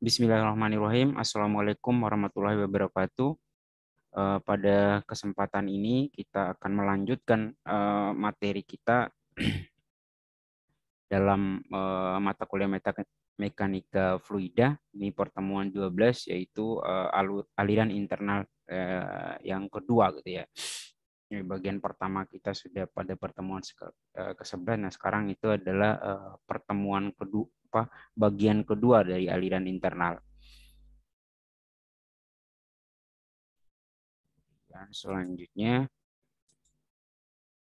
Bismillahirrahmanirrahim. Assalamualaikum warahmatullahi wabarakatuh. Pada kesempatan ini kita akan melanjutkan materi kita dalam mata kuliah mekanika fluida. Ini pertemuan 12 yaitu aliran internal yang kedua gitu ya. Ini bagian pertama kita sudah pada pertemuan ke-11. Nah, sekarang itu adalah pertemuan kedua, bagian kedua dari aliran internal. Dan selanjutnya,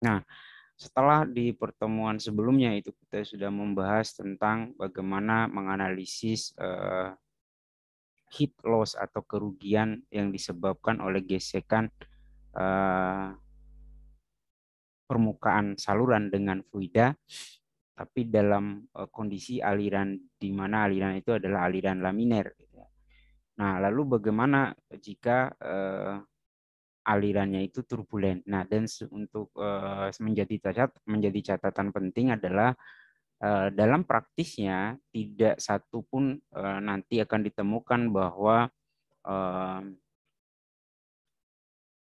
nah setelah di pertemuan sebelumnya itu kita sudah membahas tentang bagaimana menganalisis heat loss atau kerugian yang disebabkan oleh gesekan permukaan saluran dengan fluida, tapi dalam kondisi aliran di mana aliran itu adalah aliran laminer. Nah, lalu bagaimana jika alirannya itu turbulen. Nah, dan untuk menjadi catatan penting adalah dalam praktisnya tidak satu pun nanti akan ditemukan bahwa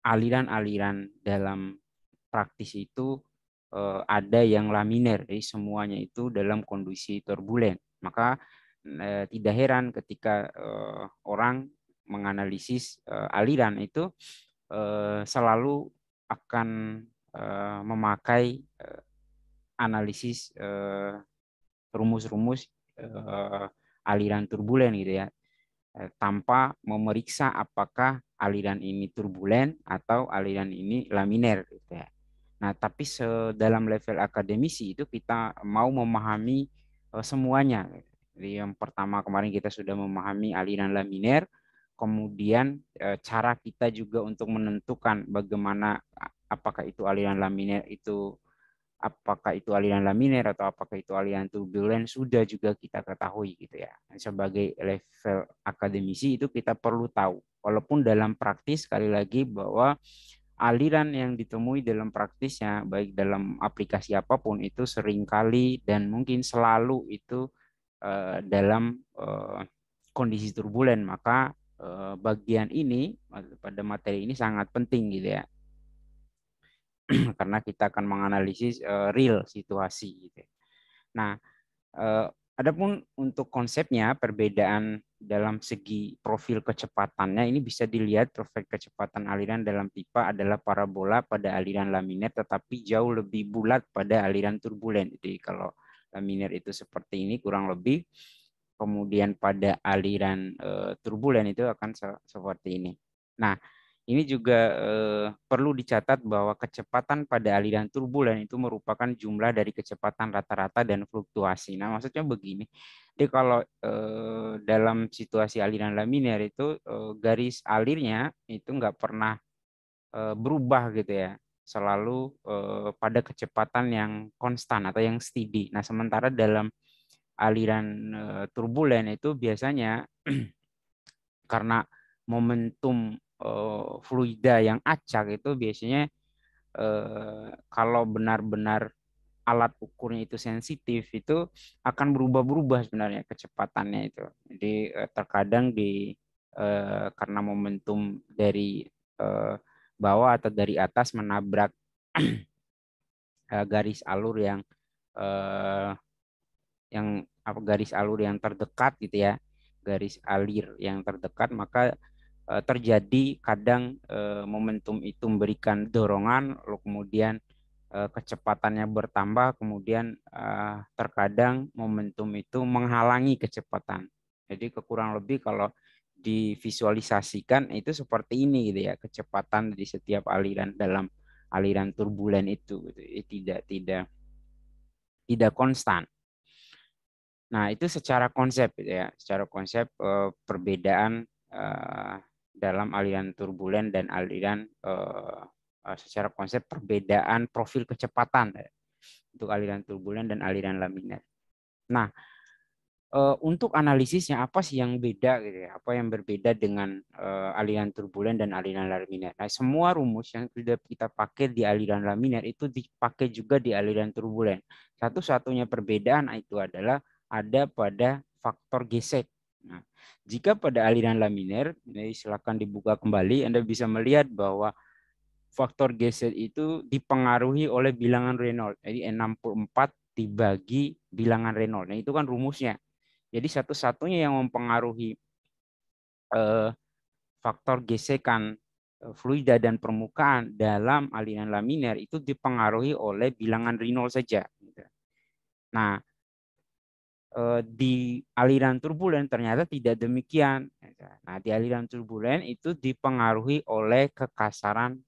aliran-aliran dalam praktis itu ada yang laminer, jadi semuanya itu dalam kondisi turbulen. Maka tidak heran ketika orang menganalisis aliran itu selalu akan memakai analisis rumus-rumus aliran turbulen gitu ya, tanpa memeriksa apakah aliran ini turbulen atau aliran ini laminer gitu ya. Nah, tapi dalam level akademisi itu kita mau memahami semuanya. Jadi yang pertama kemarin kita sudah memahami aliran laminer, kemudian cara kita juga untuk menentukan bagaimana apakah itu aliran laminer itu aliran laminer atau apakah itu aliran turbulen sudah juga kita ketahui gitu ya. Sebagai level akademisi itu kita perlu tahu. Walaupun dalam praktis sekali lagi bahwa aliran yang ditemui dalam praktisnya baik dalam aplikasi apapun itu seringkali dan mungkin selalu itu dalam kondisi turbulen. Maka bagian ini pada materi ini sangat penting gitu ya. Karena kita akan menganalisis real situasi gitu. Nah, adapun untuk konsepnya perbedaan dalam segi profil kecepatannya ini bisa dilihat profil kecepatan aliran dalam pipa adalah parabola pada aliran laminer tetapi jauh lebih bulat pada aliran turbulen. Jadi kalau laminer itu seperti ini kurang lebih, kemudian pada aliran turbulen itu akan seperti ini. Nah, ini juga perlu dicatat bahwa kecepatan pada aliran turbulen itu merupakan jumlah dari kecepatan rata-rata dan fluktuasi. Nah, maksudnya begini. Jadi kalau dalam situasi aliran laminer itu garis alirnya itu nggak pernah berubah gitu ya. Selalu pada kecepatan yang konstan atau yang steady. Nah, sementara dalam aliran turbulen itu biasanya karena momentum fluida yang acak itu biasanya kalau benar-benar alat ukurnya itu sensitif itu akan berubah-berubah sebenarnya kecepatannya itu. Jadi terkadang karena momentum dari bawah atau dari atas menabrak garis alur eh, garis alur yang terdekat gitu ya, garis alir yang terdekat, maka terjadi kadang momentum itu memberikan dorongan, lalu kemudian kecepatannya bertambah, kemudian terkadang momentum itu menghalangi kecepatan. Jadi kurang lebih kalau divisualisasikan itu seperti ini gitu ya, kecepatan di setiap aliran dalam aliran turbulen itu gitu. Tidak konstan. Nah, itu secara konsep gitu ya, secara konsep perbedaan dalam aliran turbulen dan aliran secara konsep perbedaan profil kecepatan ya, untuk aliran turbulen dan aliran laminer. Nah, untuk analisisnya apa sih yang beda gitu ya? Apa yang berbeda dengan aliran turbulen dan aliran laminer? Nah, semua rumus yang sudah kita pakai di aliran laminer itu dipakai juga di aliran turbulen. Satu-satunya perbedaan itu adalah ada pada faktor gesek. Nah, jika pada aliran laminer, ini silakan dibuka kembali, Anda bisa melihat bahwa faktor geser itu dipengaruhi oleh bilangan Reynolds. Jadi 64 dibagi bilangan Reynolds. Nah, itu kan rumusnya. Jadi satu-satunya yang mempengaruhi eh, faktor gesekan fluida dan permukaan dalam aliran laminer itu dipengaruhi oleh bilangan Reynolds saja. Nah, di aliran turbulen ternyata tidak demikian. Nah, di aliran turbulen itu dipengaruhi oleh kekasaran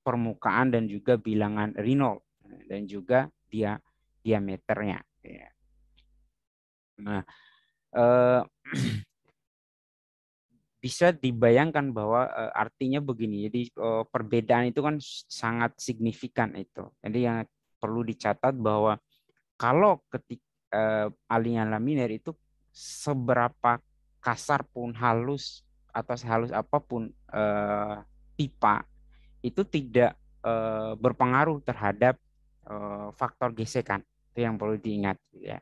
permukaan dan juga bilangan Reynolds dan juga diameternya. Nah, eh, bisa dibayangkan bahwa artinya begini. Jadi perbedaan itu kan sangat signifikan itu. Jadi yang perlu dicatat bahwa kalau ketika aliran laminer itu seberapa kasar pun halus atau sehalus apapun pipa itu tidak berpengaruh terhadap faktor gesekan. Itu yang perlu diingat ya.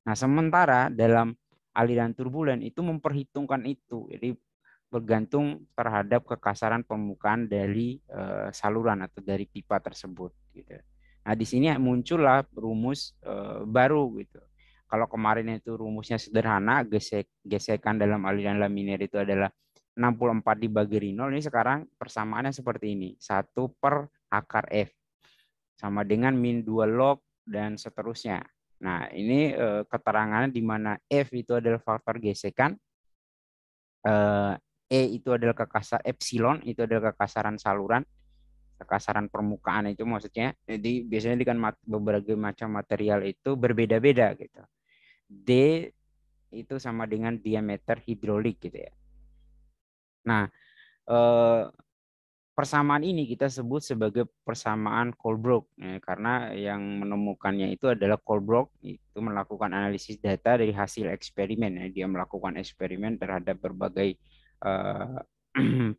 Nah, sementara dalam aliran turbulen itu memperhitungkan itu. Jadi bergantung terhadap kekasaran permukaan dari saluran atau dari pipa tersebut gitu. Nah, di sini muncullah rumus baru gitu. Kalau kemarin itu rumusnya sederhana, gesekan dalam aliran laminer itu adalah 64 dibagi Reynolds, ini sekarang persamaannya seperti ini. 1 per akar F sama dengan min 2 log dan seterusnya. Nah, ini keterangannya di mana F itu adalah faktor gesekan, E itu adalah epsilon itu adalah kekasaran saluran, kekasaran permukaan itu maksudnya. Jadi biasanya dengan beberapa macam material itu berbeda-beda gitu. D itu sama dengan diameter hidrolik gitu ya. Nah, eh, persamaan ini kita sebut sebagai persamaan Colebrook ya, karena yang menemukannya itu adalah Colebrook, itu melakukan analisis data dari hasil eksperimen ya. Dia melakukan eksperimen terhadap berbagai eh,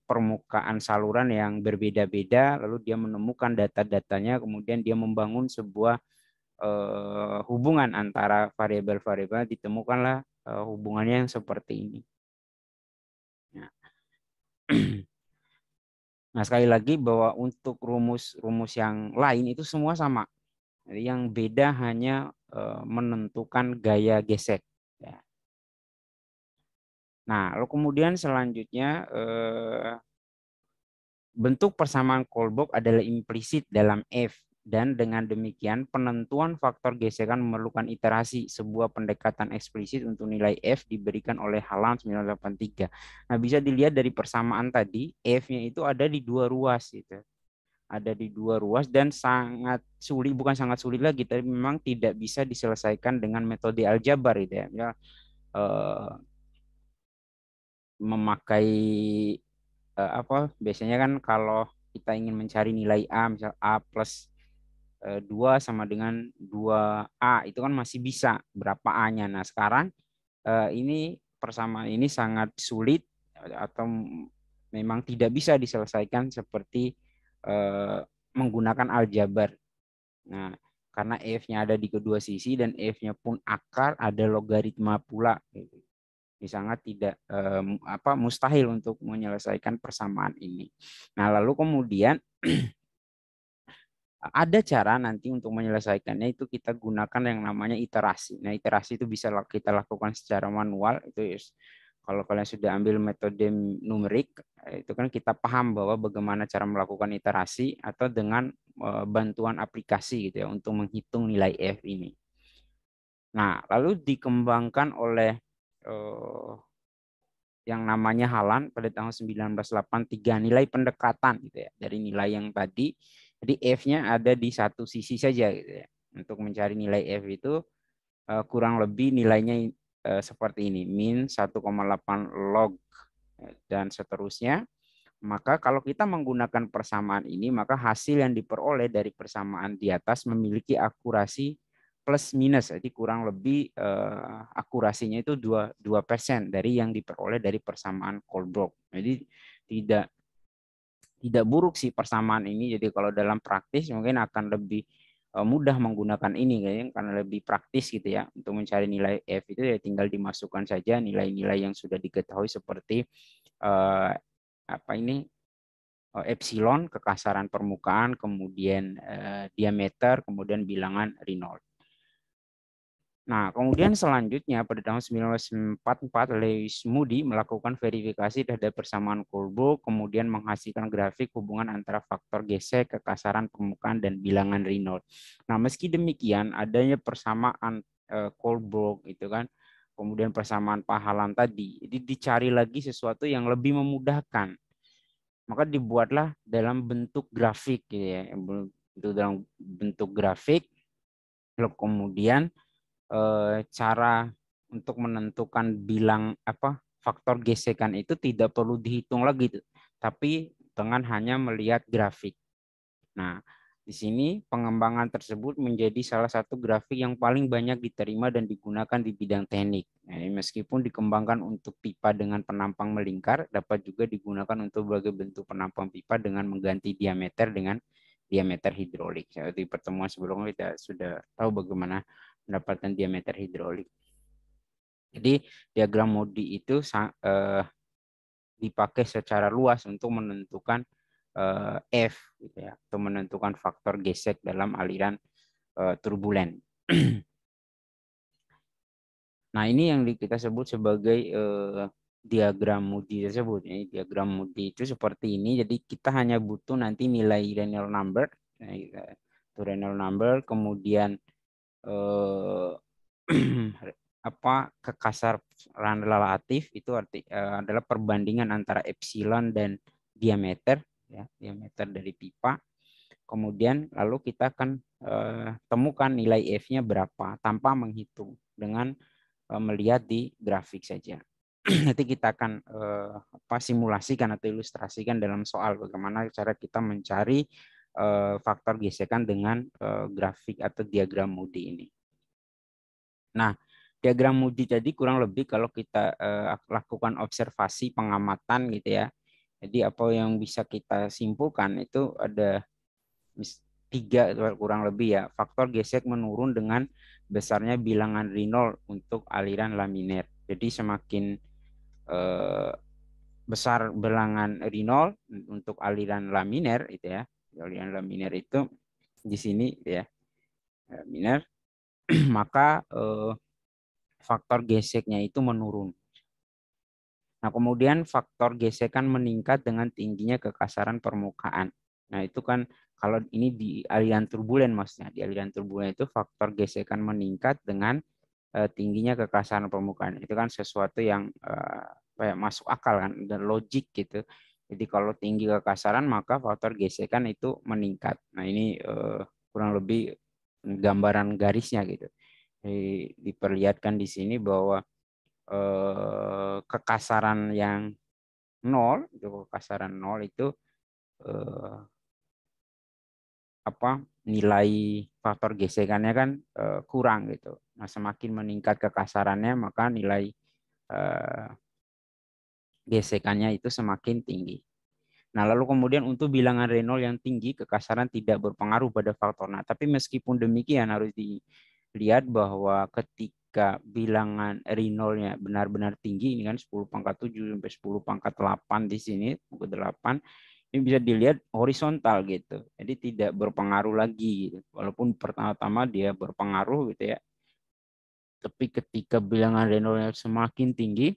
permukaan saluran yang berbeda-beda, lalu dia menemukan data-datanya, kemudian dia membangun sebuah hubungan antara variabel-variabel, ditemukanlah hubungannya yang seperti ini. Nah, nah, sekali lagi bahwa untuk rumus-rumus yang lain itu semua sama. Jadi yang beda hanya menentukan gaya gesek. Ya. Nah, lalu kemudian selanjutnya bentuk persamaan Kolbok adalah implisit dalam F, dan dengan demikian penentuan faktor gesekan memerlukan iterasi. Sebuah pendekatan eksplisit untuk nilai F diberikan oleh halaman 983. Nah, bisa dilihat dari persamaan tadi, F-nya itu ada di dua ruas gitu. Ada di dua ruas dan sangat sulit, bukan sangat sulit lagi, tapi memang tidak bisa diselesaikan dengan metode aljabar gitu ya. Ya, memakai apa biasanya kan kalau kita ingin mencari nilai A, misal A plus 2 sama dengan 2A, itu kan masih bisa berapa A-nya. Nah, sekarang ini persamaan ini sangat sulit atau memang tidak bisa diselesaikan seperti menggunakan aljabar. Nah, karena F-nya ada di kedua sisi dan F-nya pun akar, ada logaritma pula. Ini sangat tidak mustahil untuk menyelesaikan persamaan ini. Nah, lalu kemudian ada cara nanti untuk menyelesaikannya, itu kita gunakan yang namanya iterasi. Nah, iterasi itu bisa kita lakukan secara manual. Itu kalau kalian sudah ambil metode numerik, itu kan kita paham bahwa bagaimana cara melakukan iterasi atau dengan bantuan aplikasi gitu ya untuk menghitung nilai F ini. Nah, lalu dikembangkan oleh yang namanya Halan pada tahun 1983, nilai pendekatan gitu ya dari nilai yang tadi. Jadi F-nya ada di satu sisi saja gitu ya. Untuk mencari nilai F itu kurang lebih nilainya seperti ini, min 1,8 log dan seterusnya. Maka kalau kita menggunakan persamaan ini, maka hasil yang diperoleh dari persamaan di atas memiliki akurasi plus minus. Jadi kurang lebih akurasinya itu 2% dari yang diperoleh dari persamaan Colebrook. Jadi tidak buruk sih persamaan ini. Jadi kalau dalam praktis mungkin akan lebih mudah menggunakan ini kayaknya, karena lebih praktis gitu ya. Untuk mencari nilai F itu ya tinggal dimasukkan saja nilai-nilai yang sudah diketahui seperti apa ini epsilon, kekasaran permukaan, kemudian diameter, kemudian bilangan Reynolds. Nah, kemudian selanjutnya pada tahun 1944 Lewis Moody melakukan verifikasi terhadap persamaan Kohlberg, kemudian menghasilkan grafik hubungan antara faktor gesek, kekasaran permukaan, dan bilangan Reynolds. Nah, meski demikian adanya persamaan Kohlberg itu kan, kemudian persamaan Pahalan tadi, jadi dicari lagi sesuatu yang lebih memudahkan. Maka dibuatlah dalam bentuk grafik gitu ya, itu dalam bentuk grafik. Lalu kemudian cara untuk menentukan bilang apa faktor gesekan itu tidak perlu dihitung lagi, tapi dengan hanya melihat grafik. Nah, di sini pengembangan tersebut menjadi salah satu grafik yang paling banyak diterima dan digunakan di bidang teknik. Nah, meskipun dikembangkan untuk pipa dengan penampang melingkar, dapat juga digunakan untuk berbagai bentuk penampang pipa dengan mengganti diameter dengan diameter hidrolik. Di pertemuan sebelumnya kita sudah tahu bagaimana mendapatkan diameter hidrolik. Jadi diagram Moody itu dipakai secara luas untuk menentukan F, gitu ya, untuk menentukan faktor gesek dalam aliran turbulen. Nah, ini yang kita sebut sebagai diagram Moody tersebut. Ini diagram Moody itu seperti ini. Jadi kita hanya butuh nanti nilai Reynolds number, Reynolds number, kemudian apa kekasaran relatif itu adalah perbandingan antara epsilon dan diameter, ya, diameter dari pipa. Kemudian lalu kita akan temukan nilai F-nya berapa tanpa menghitung dengan melihat di grafik saja. Nanti kita akan simulasikan atau ilustrasikan dalam soal bagaimana cara kita mencari faktor gesekan dengan grafik atau diagram Moody ini. Nah, diagram Moody tadi kurang lebih kalau kita lakukan observasi pengamatan gitu ya. Jadi apa yang bisa kita simpulkan itu ada 3 kurang lebih ya. Faktor gesek menurun dengan besarnya bilangan Reynolds untuk aliran laminer. Jadi semakin besar bilangan Reynolds untuk aliran laminer itu ya. Aliran laminer itu di sini ya. Laminer maka faktor geseknya itu menurun. Nah, kemudian faktor gesekan meningkat dengan tingginya kekasaran permukaan. Nah, itu kan kalau ini di aliran turbulen maksudnya. Di aliran turbulen itu faktor gesekan meningkat dengan tingginya kekasaran permukaan. Itu kan sesuatu yang masuk akal kan, dan logik gitu. Jadi kalau tinggi kekasaran maka faktor gesekan itu meningkat. Nah, ini kurang lebih gambaran garisnya gitu. Jadi, diperlihatkan di sini bahwa kekasaran yang 0, kekasaran 0 itu nilai faktor gesekannya kan kurang gitu. Nah, semakin meningkat kekasarannya maka nilai gesekannya itu semakin tinggi. Nah, lalu kemudian untuk bilangan Reynolds yang tinggi, kekasaran tidak berpengaruh pada faktor. Nah, tapi meskipun demikian harus dilihat bahwa ketika bilangan Reynolds-nya benar-benar tinggi, ini kan 10 pangkat 7 sampai 10 pangkat 8 di sini, ke 8, ini bisa dilihat horizontal gitu. Jadi tidak berpengaruh lagi gitu. Walaupun pertama-tama dia berpengaruh gitu ya. Tapi ketika bilangan Reynolds semakin tinggi,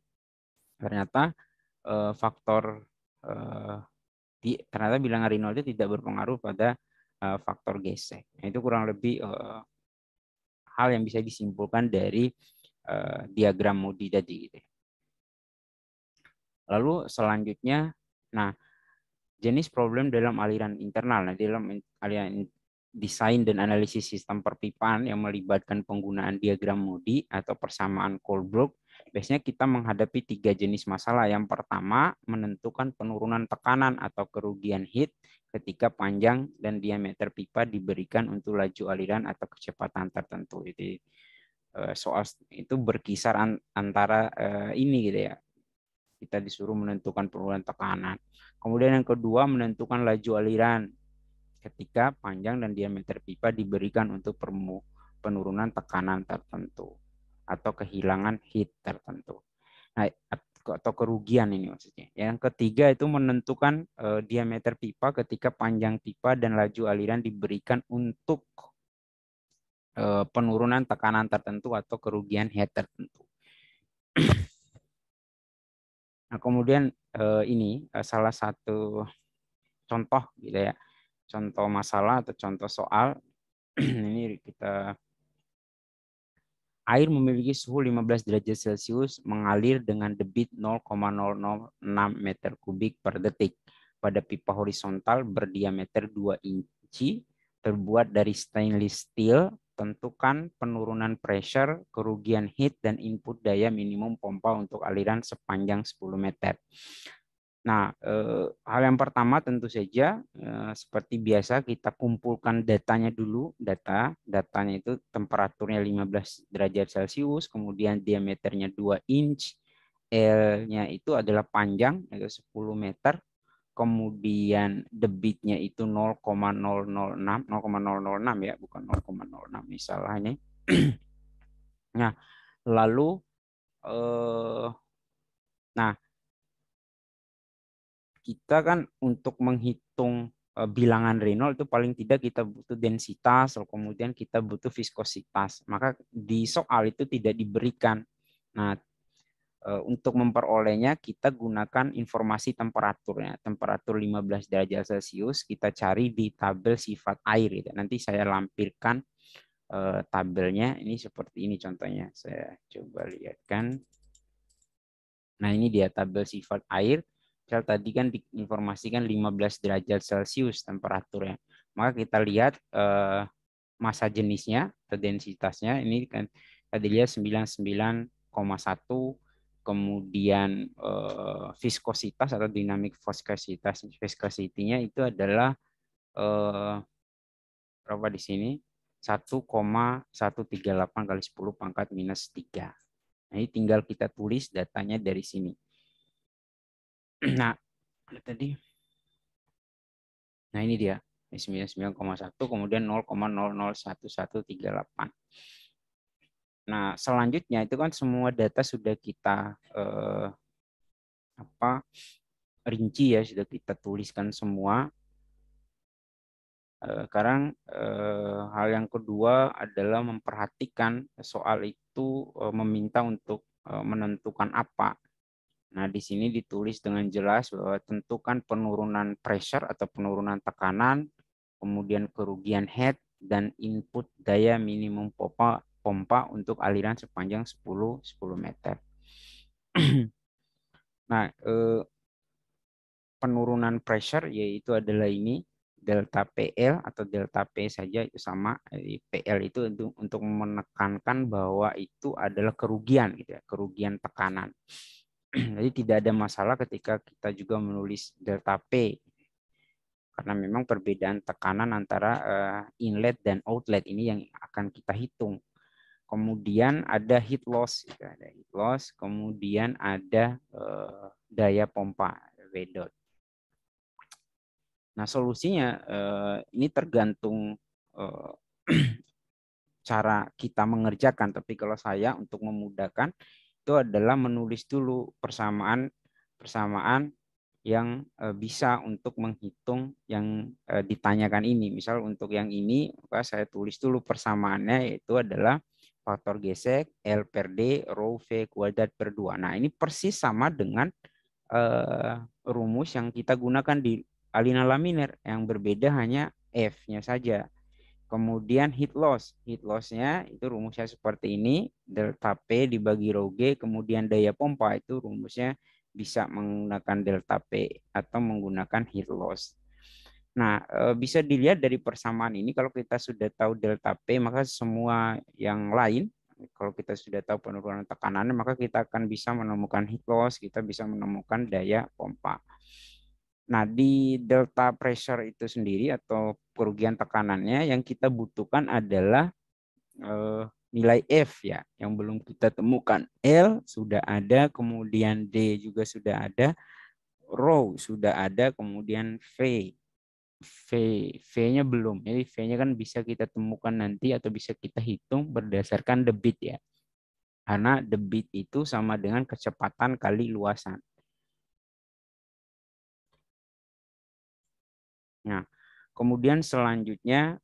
ternyata faktor ternyata bilangan Reynolds itu tidak berpengaruh pada faktor gesek. Nah, itu kurang lebih hal yang bisa disimpulkan dari diagram Moody tadi. Lalu selanjutnya, nah jenis problem dalam aliran internal. Nah, dalam aliran desain dan analisis sistem perpipaan yang melibatkan penggunaan diagram Moody atau persamaan Kohlberg, biasanya kita menghadapi 3 jenis masalah. Yang pertama, menentukan penurunan tekanan atau kerugian heat ketika panjang dan diameter pipa diberikan untuk laju aliran atau kecepatan tertentu. Jadi soal itu berkisar antara ini gitu ya. Kita disuruh menentukan penurunan tekanan. Kemudian yang kedua, menentukan laju aliran. ketika panjang dan diameter pipa diberikan untuk penurunan tekanan tertentu atau kehilangan heat tertentu. Nah, atau kerugian ini maksudnya. Yang ketiga itu menentukan diameter pipa ketika panjang pipa dan laju aliran diberikan untuk penurunan tekanan tertentu atau kerugian head tertentu. Nah, kemudian ini salah satu contoh gitu ya. Contoh masalah atau contoh soal ini kita air memiliki suhu 15 derajat Celcius mengalir dengan debit 0,006 meter kubik per detik pada pipa horizontal berdiameter 2 inci terbuat dari stainless steel. Tentukan penurunan pressure, kerugian heat, dan input daya minimum pompa untuk aliran sepanjang 10 meter. Nah, hal yang pertama tentu saja seperti biasa kita kumpulkan datanya dulu. Datanya itu temperaturnya 15 derajat Celcius, kemudian diameternya 2 inch, L-nya itu adalah panjang, yaitu 10 meter, kemudian debitnya itu 0,006 ya, bukan 0,06 misalnya ini. Nah, lalu nah kita kan untuk menghitung bilangan Reynolds itu paling tidak kita butuh densitas, kemudian kita butuh viskositas. Maka di soal itu tidak diberikan. Nah, untuk memperolehnya kita gunakan informasi temperaturnya. Temperatur 15 derajat Celcius kita cari di tabel sifat air. Nanti saya lampirkan tabelnya. Ini seperti ini contohnya. Saya coba lihatkan. Nah, ini dia tabel sifat air. Misal tadi kan diinformasikan 15 derajat Celcius temperaturnya. Maka kita lihat massa jenisnya atau densitasnya. Ini kan tadi lihat 99,1. Kemudian viskositas atau dinamik viskositas. Viskositinya itu adalah berapa di sini? 1,138 kali 10 pangkat minus 3. Nah, ini tinggal kita tulis datanya dari sini. Nah, tadi. Nah, ini dia. 99,1 kemudian 0,001138. Nah, selanjutnya itu kan semua data sudah kita rinci ya, sudah kita tuliskan semua. Sekarang hal yang kedua adalah memperhatikan soal itu meminta untuk menentukan apa. Nah, di sini ditulis dengan jelas bahwa tentukan penurunan pressure atau penurunan tekanan, kemudian kerugian head, dan input daya minimum pompa untuk aliran sepanjang 10 meter. Nah, penurunan pressure yaitu adalah ini delta PL atau delta P saja itu sama. PL itu untuk menekankan bahwa itu adalah kerugian gitu ya, kerugian tekanan. Jadi tidak ada masalah ketika kita juga menulis delta P karena memang perbedaan tekanan antara inlet dan outlet ini yang akan kita hitung. Kemudian ada heat loss, ada heat loss, kemudian ada daya pompa V dot. Nah, solusinya ini tergantung cara kita mengerjakan. Tapi kalau saya untuk memudahkan itu adalah menulis dulu persamaan yang bisa untuk menghitung yang ditanyakan ini. Misal untuk yang ini, maka saya tulis dulu persamaannya yaitu adalah faktor gesek L per D rho V kuadrat per 2. Nah, ini persis sama dengan rumus yang kita gunakan di alina laminer, yang berbeda hanya F-nya saja. Kemudian heat loss. Heat loss-nya itu rumusnya seperti ini. Delta P dibagi rho G. Kemudian daya pompa itu rumusnya bisa menggunakan delta P atau menggunakan heat loss. Nah, bisa dilihat dari persamaan ini kalau kita sudah tahu delta P, maka semua yang lain, kalau kita sudah tahu penurunan tekanannya, maka kita akan bisa menemukan heat loss, kita bisa menemukan daya pompa. Nah, di delta pressure itu sendiri atau kerugian tekanannya yang kita butuhkan adalah nilai F ya, yang belum kita temukan. L sudah ada, kemudian D juga sudah ada, rho sudah ada, kemudian V. V-nya belum. Jadi V-nya kan bisa kita temukan nanti atau bisa kita hitung berdasarkan debit ya. Karena debit itu sama dengan kecepatan kali luasan. Nah, kemudian selanjutnya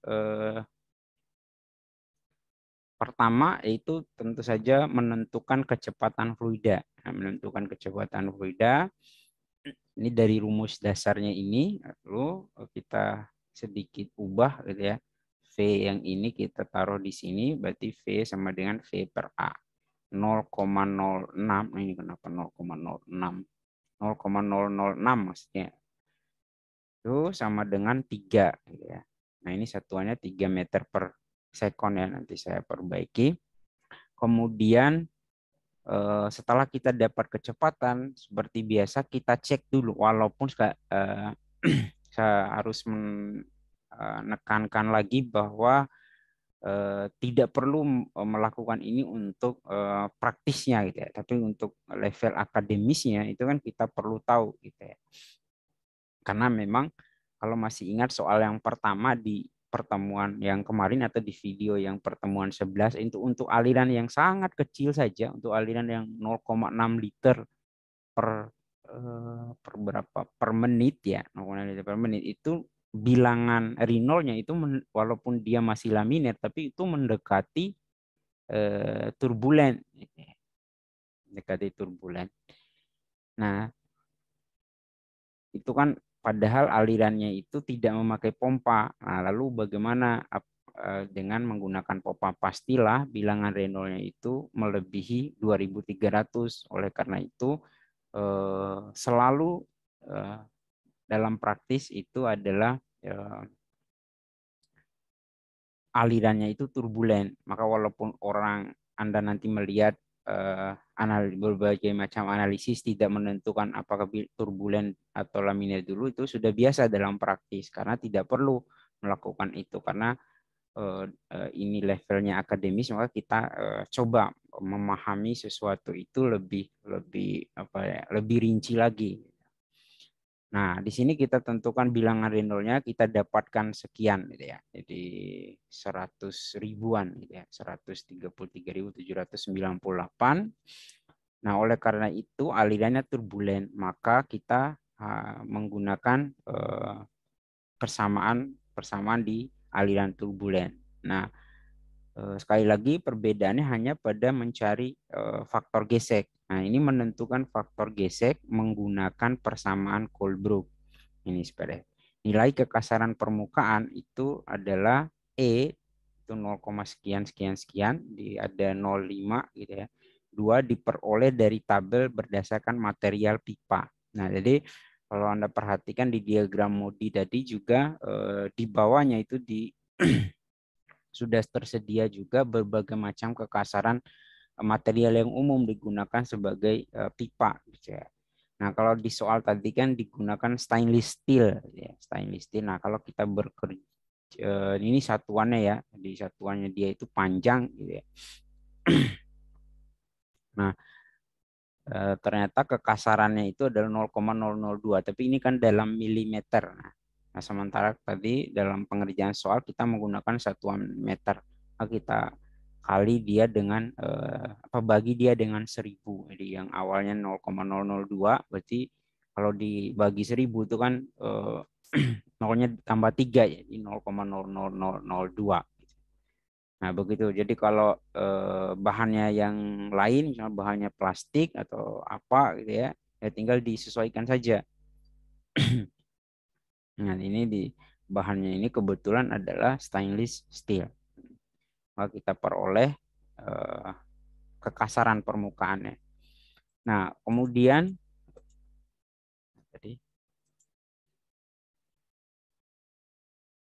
pertama yaitu tentu saja menentukan kecepatan fluida. Nah, menentukan kecepatan fluida ini dari rumus dasarnya ini, lalu kita sedikit ubah gitu ya. V yang ini kita taruh di sini, berarti V sama dengan V per A. 0,06, ini kenapa 0,06? 0,006 maksudnya. Itu sama dengan 3. Gitu ya. Nah ini satuannya 3 meter per sekon ya, nanti saya perbaiki. Kemudian setelah kita dapat kecepatan, seperti biasa kita cek dulu, walaupun saya harus menekankan lagi bahwa tidak perlu melakukan ini untuk praktisnya gitu ya, tapi untuk level akademisnya itu kan kita perlu tahu gitu ya. Karena memang kalau masih ingat soal yang pertama di pertemuan yang kemarin atau di video yang pertemuan 11 itu untuk aliran yang sangat kecil saja, untuk aliran yang 0,6 liter per per berapa per menit ya, 0,6 liter per menit itu bilangan Reynolds-nya itu walaupun dia masih laminar tapi itu mendekati turbulen, mendekati turbulen. Nah, itu kan padahal alirannya itu tidak memakai pompa. Nah, lalu bagaimana dengan menggunakan pompa? Pastilah bilangan Reynolds-nya itu melebihi 2300. Oleh karena itu selalu dalam praktis itu adalah alirannya itu turbulen. Maka walaupun Anda nanti melihat berbagai macam analisis tidak menentukan apakah turbulen atau laminar dulu, itu sudah biasa dalam praktis karena tidak perlu melakukan itu karena ini levelnya akademis, maka kita coba memahami sesuatu itu lebih lebih apa ya, lebih rinci lagi. Nah, di sini kita tentukan bilangan Reynolds-nya, kita dapatkan sekian gitu ya. Jadi 100 ribuan gitu ya, 133.798. Nah, oleh karena itu alirannya turbulen, maka kita menggunakan persamaan di aliran turbulen. Nah, sekali lagi perbedaannya hanya pada mencari faktor gesek. Nah, ini menentukan faktor gesek menggunakan persamaan Colebrook. Ini sepeda. Nilai kekasaran permukaan itu adalah E itu 0, sekian sekian sekian, ada 0,5 gitu ya. 2 diperoleh dari tabel berdasarkan material pipa. Nah, jadi kalau Anda perhatikan di diagram Modi tadi juga di bawahnya itu sudah tersedia juga berbagai macam kekasaran material yang umum digunakan sebagai pipa gitu ya. Nah, kalau di soal tadi kan digunakan stainless steel ya, stainless steel. Nah, kalau kita bekerja ini satuannya ya, di satuannya dia itu panjang gitu ya. Nah, ternyata kekasarannya itu adalah 0,002, tapi ini kan dalam milimeter. Nah, sementara tadi dalam pengerjaan soal kita menggunakan satuan meter. Nah, kita kali dia dengan bagi dia dengan 1000. Jadi yang awalnya 0,002 berarti kalau dibagi 1000 itu kan nolnya tambah 3 ya, jadi 0,00002. Nah, begitu. Jadi kalau bahannya yang lain, misalnya bahannya plastik atau apa gitu ya, ya tinggal disesuaikan saja. Nah, ini di bahannya ini kebetulan adalah stainless steel. Maka kita peroleh eh, kekasaran permukaannya. Nah, kemudian jadi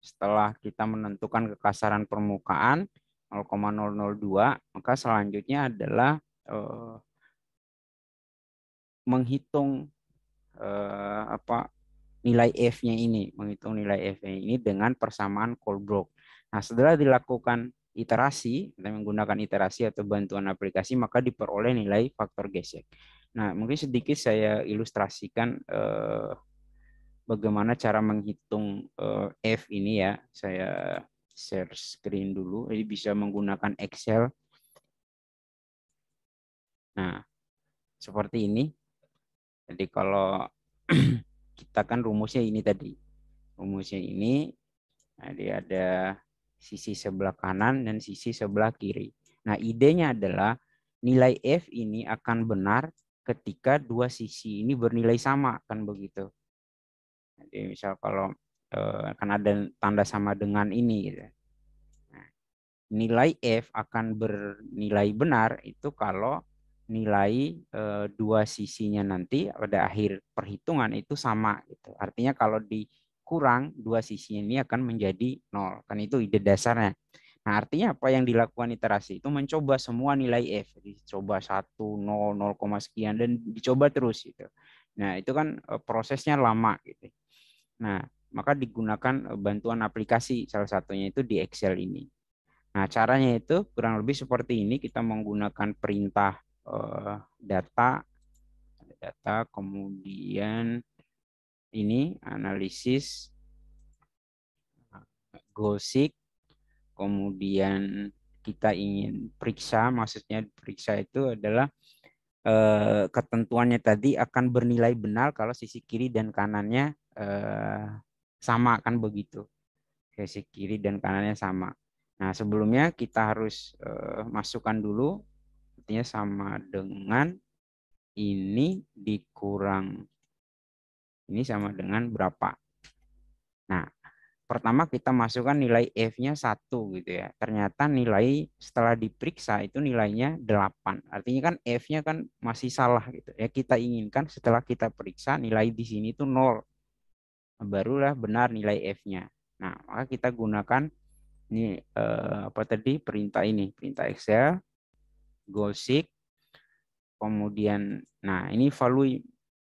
setelah kita menentukan kekasaran permukaan 0,002, maka selanjutnya adalah menghitung nilai F-nya ini, menghitung nilai F-nya ini dengan persamaan Colebrook. Nah, setelah dilakukan iterasi, kita menggunakan iterasi atau bantuan aplikasi, maka diperoleh nilai faktor gesek. Nah, mungkin sedikit saya ilustrasikan bagaimana cara menghitung F ini ya. Saya share screen dulu. Jadi bisa menggunakan Excel. Nah, seperti ini. Jadi kalau kita kan rumusnya ini tadi. Rumusnya ini, jadi ada sisi sebelah kanan dan sisi sebelah kiri. Nah, idenya adalah nilai F ini akan benar ketika dua sisi ini bernilai sama, kan begitu. Jadi misal kalau kan ada tanda sama dengan ini gitu. Nah, nilai F akan bernilai benar itu kalau nilai dua sisinya nanti pada akhir perhitungan itu sama gitu. Artinya kalau dikurang dua sisinya ini akan menjadi nol. Kan itu ide dasarnya. Nah, artinya apa yang dilakukan iterasi itu mencoba semua nilai F. Dicoba 1, 0, 0, sekian dan dicoba terus gitu. Nah, itu kan prosesnya lama gitu. Nah, maka digunakan bantuan aplikasi, salah satunya itu di Excel ini. Nah, caranya itu kurang lebih seperti ini. Kita menggunakan perintah data, kemudian ini analisis, goal seek, kemudian kita ingin periksa, maksudnya periksa itu adalah ketentuannya tadi akan bernilai benar kalau sisi kiri dan kanannya sama, kan begitu. Sisi kiri dan kanannya sama. Nah, sebelumnya kita harus masukkan dulu, artinya sama dengan ini dikurang ini sama dengan berapa. Nah, pertama kita masukkan nilai F-nya 1 gitu ya. Ternyata nilai setelah diperiksa itu nilainya 8. Artinya kan F-nya kan masih salah gitu. Ya kita inginkan setelah kita periksa nilai di sini itu 0. Barulah benar nilai F-nya. Nah, maka kita gunakan ini apa tadi perintah ini, perintah Excel, goal seek, kemudian nah ini value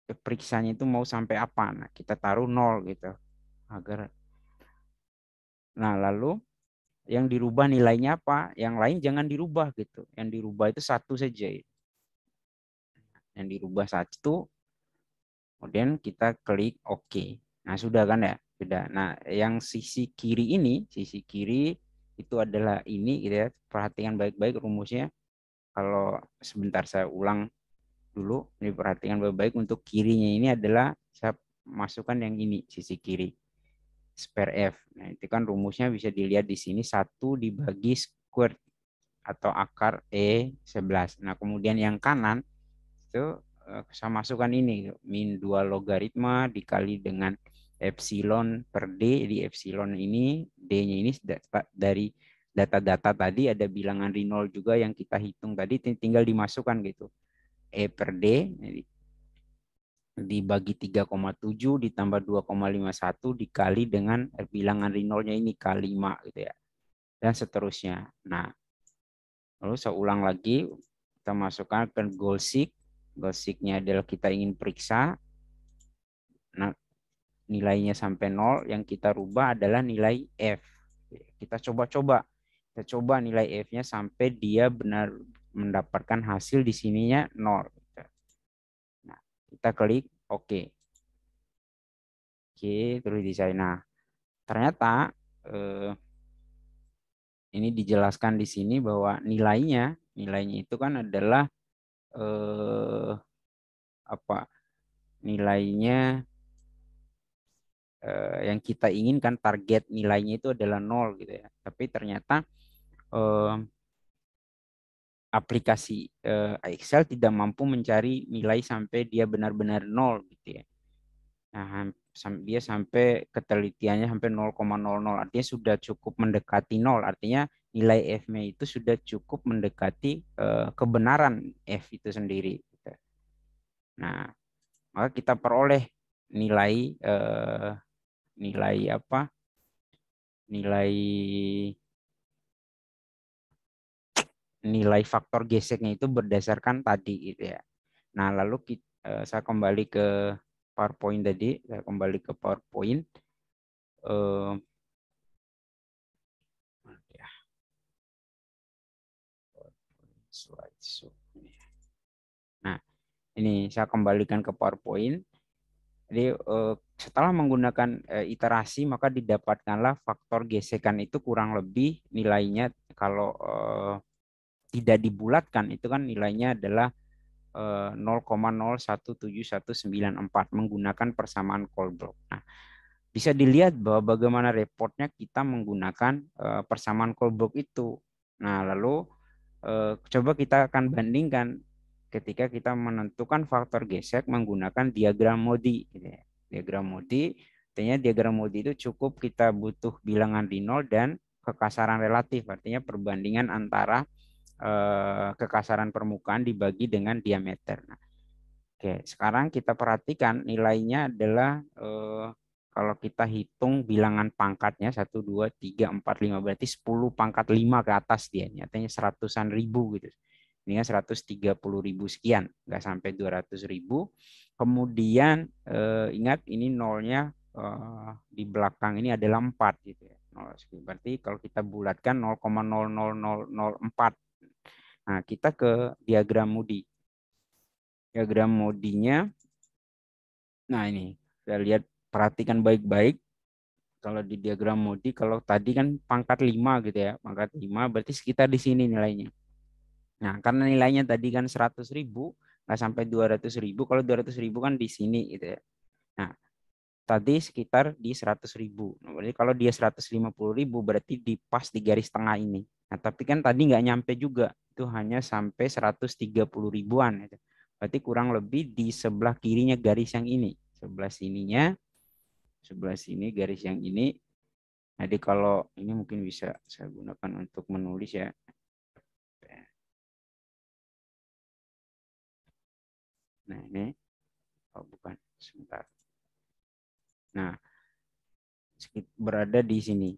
periksanya itu mau sampai apa. Nah, kita taruh 0 gitu agar nah lalu yang dirubah nilainya apa, yang lain jangan dirubah gitu, yang dirubah itu satu saja, yang dirubah satu, kemudian kita klik OK. Nah, sudah kan ya, sudah. Nah, yang sisi kiri ini, sisi kiri itu adalah ini gitu ya, perhatikan baik-baik rumusnya. Kalau sebentar saya ulang dulu, ini perhatikan baik-baik. Untuk kirinya ini adalah saya masukkan yang ini, sisi kiri, spare F. Nah, itu kan rumusnya bisa dilihat di sini, 1 dibagi square atau akar E11. Nah, kemudian yang kanan itu saya masukkan ini, min 2 logaritma dikali dengan epsilon per D. Di epsilon ini, D-nya ini dari data-data tadi ada bilangan Reynolds juga yang kita hitung tadi, tinggal dimasukkan gitu. E per D dibagi 3,7 ditambah 2,51 dikali dengan bilangan Reynolds-nya ini K5 gitu ya. Dan seterusnya. Nah, lalu saya ulang lagi, kita masukkan ke goal seek. Goal seek-nya adalah kita ingin periksa. Nah, nilainya sampai 0, yang kita rubah adalah nilai F. Kita coba-coba. Kita coba nilai F-nya sampai dia benar mendapatkan hasil di sininya 0. Nah, kita klik OK. Oke, terus desain. Nah, ternyata ini dijelaskan di sini bahwa nilainya itu kan adalah apa? Nilainya yang kita inginkan, target nilainya itu adalah 0 gitu ya. Tapi ternyata eh, aplikasi Excel tidak mampu mencari nilai sampai dia benar-benar 0 gitu ya. Nah, dia sampai ketelitiannya sampai 0,00, artinya sudah cukup mendekati 0, artinya nilai F-nya itu sudah cukup mendekati kebenaran F itu sendiri gitu. Nah, maka kita peroleh nilai nilai apa? Nilai nilai faktor geseknya itu berdasarkan tadi gitu ya. Nah, lalu saya kembali ke PowerPoint tadi, saya kembali ke PowerPoint. Eh, ya, slideshow. Nah, ini saya kembalikan ke PowerPoint. Jadi setelah menggunakan iterasi, maka didapatkanlah faktor gesekan itu kurang lebih nilainya kalau tidak dibulatkan itu kan nilainya adalah 0,017194 menggunakan persamaan Kolbrok. Nah, bisa dilihat bahwa bagaimana repotnya kita menggunakan persamaan Kolbrok itu. Nah, lalu coba kita akan bandingkan ketika kita menentukan faktor gesek menggunakan diagram Modi. Gitu ya. Diagram Modi, artinya diagram Modi itu cukup kita butuh bilangan di nol dan kekasaran relatif, artinya perbandingan antara kekasaran permukaan dibagi dengan diameter. Nah, oke, sekarang kita perhatikan nilainya adalah kalau kita hitung bilangan pangkatnya 1, 2, 3, 4, 5 berarti 10 pangkat 5 ke atas dia. Nyatanya seratusan ribu gitu. Ini kan 130.000 sekian, nggak sampai 200.000. Kemudian ingat ini nolnya di belakang ini adalah 4 gitu ya. Berarti kalau kita bulatkan 0,00004. Nah, kita ke diagram Moody. Diagram Moody-nya, nah ini, saya lihat perhatikan baik-baik. Kalau di diagram Moody, kalau tadi kan pangkat 5 gitu ya, pangkat 5 berarti sekitar di sini nilainya. Nah, karena nilainya tadi kan 100.000, nggak sampai 200.000, kalau 200.000 kan di sini gitu ya. Nah, tadi sekitar di 100.000. Nah, berarti kalau dia 150.000 berarti di pas di garis tengah ini. Nah, tapi kan tadi nggak nyampe juga, itu hanya sampai 130 ribuan. Gitu. Berarti kurang lebih di sebelah kirinya garis yang ini. Sebelah sininya, sebelah sini garis yang ini. Jadi kalau ini mungkin bisa saya gunakan untuk menulis ya. Nah ini, oh bukan, sebentar. Nah, berada di sini.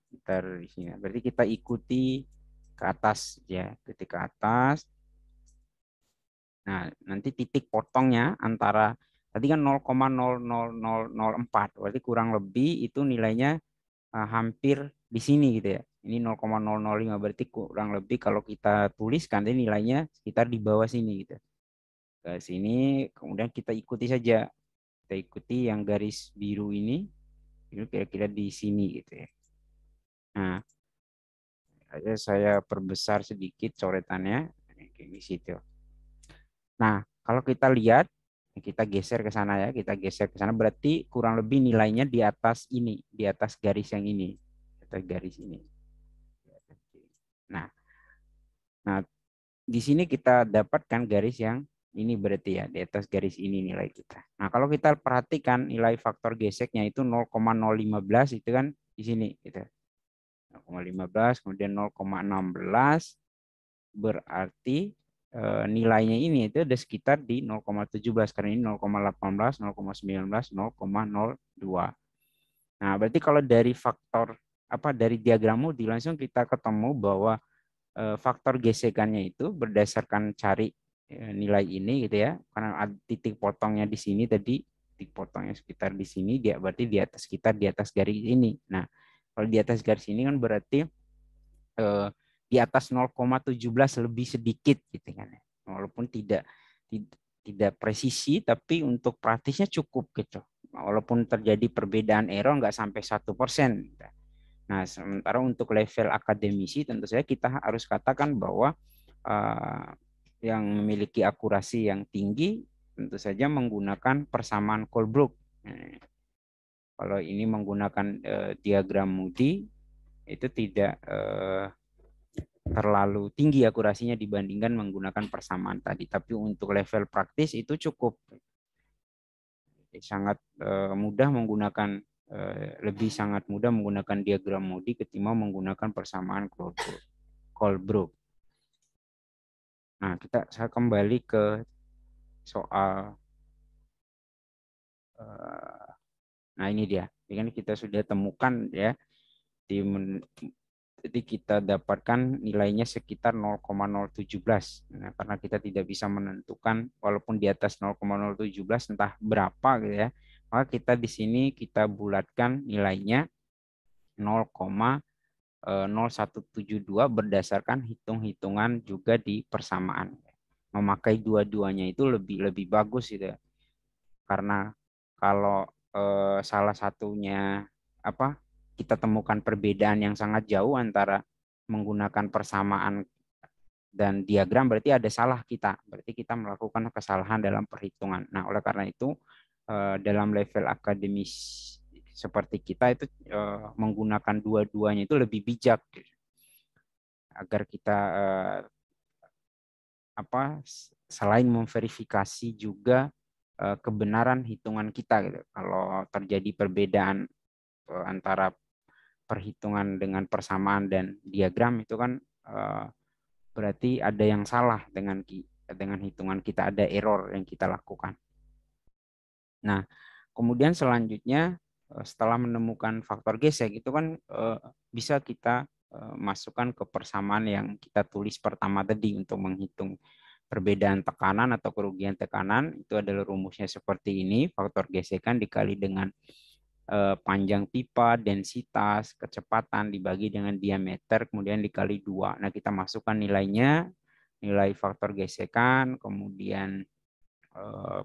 Sekitar di sini. Berarti kita ikuti ke atas ya, titik ke atas. Nah, nanti titik potongnya antara tadi kan 0,00004, berarti kurang lebih itu nilainya hampir di sini gitu ya. Ini 0,005 berarti kurang lebih kalau kita tuliskan ini nilainya sekitar di bawah sini gitu. Ke sini kemudian kita ikuti saja. Kita ikuti yang garis biru ini kira-kira di sini gitu ya. Nah, saya perbesar sedikit coretannya kayak di situ. Nah, kalau kita lihat, kita geser ke sana ya, kita geser ke sana berarti kurang lebih nilainya di atas ini, di atas garis yang ini, di atas garis ini. Nah, nah di sini kita dapatkan garis yang ini berarti ya, di atas garis ini nilai kita. Nah, kalau kita perhatikan nilai faktor geseknya itu 0,015 itu kan di sini gitu. 0,15 kemudian 0,16 berarti nilainya ini itu ada sekitar di 0,17 karena ini 0,18, 0,19, 0,02. Nah, berarti kalau dari faktor apa dari diagram Moody langsung kita ketemu bahwa faktor gesekannya itu berdasarkan cari nilai ini gitu ya. Karena titik potongnya di sini tadi, titik potongnya sekitar di sini dia berarti di atas sekitar di atas garis ini. Nah, kalau di atas garis ini kan berarti di atas 0,17 lebih sedikit gitu kan ya. Walaupun tidak presisi tapi untuk praktisnya cukup gitu. Walaupun terjadi perbedaan error nggak sampai 1%. Nah, sementara untuk level akademisi tentu saja kita harus katakan bahwa uh, yang memiliki akurasi yang tinggi tentu saja menggunakan persamaan Colebrook. Kalau ini menggunakan diagram Moody itu tidak terlalu tinggi akurasinya dibandingkan menggunakan persamaan tadi. Tapi untuk level praktis itu cukup sangat mudah menggunakan lebih sangat mudah menggunakan diagram Moody ketimbang menggunakan persamaan Colebrook. Nah, saya kembali ke soal nah ini dia. Ini kan kita sudah temukan ya di jadi kita dapatkan nilainya sekitar 0,017. Nah, karena kita tidak bisa menentukan walaupun di atas 0,017 entah berapa gitu ya. Maka kita di sini kita bulatkan nilainya 0,0172 berdasarkan hitung-hitungan juga di persamaan. Memakai dua-duanya itu lebih bagus gitu ya. Karena kalau salah satunya apa kita temukan perbedaan yang sangat jauh antara menggunakan persamaan dan diagram, berarti ada salah kita, berarti kita melakukan kesalahan dalam perhitungan. Nah, oleh karena itu dalam level akademis seperti kita itu menggunakan dua-duanya itu lebih bijak agar kita selain memverifikasi juga kebenaran hitungan kita gitu. Kalau terjadi perbedaan antara perhitungan dengan persamaan dan diagram itu kan berarti ada yang salah dengan hitungan kita, ada error yang kita lakukan. Nah, kemudian selanjutnya setelah menemukan faktor gesek itu kan bisa kita masukkan ke persamaan yang kita tulis pertama tadi untuk menghitung perbedaan tekanan atau kerugian tekanan. Itu adalah rumusnya seperti ini, faktor gesekan dikali dengan panjang pipa, densitas, kecepatan dibagi dengan diameter, kemudian dikali 2. Nah, kita masukkan nilainya, nilai faktor gesekan, kemudian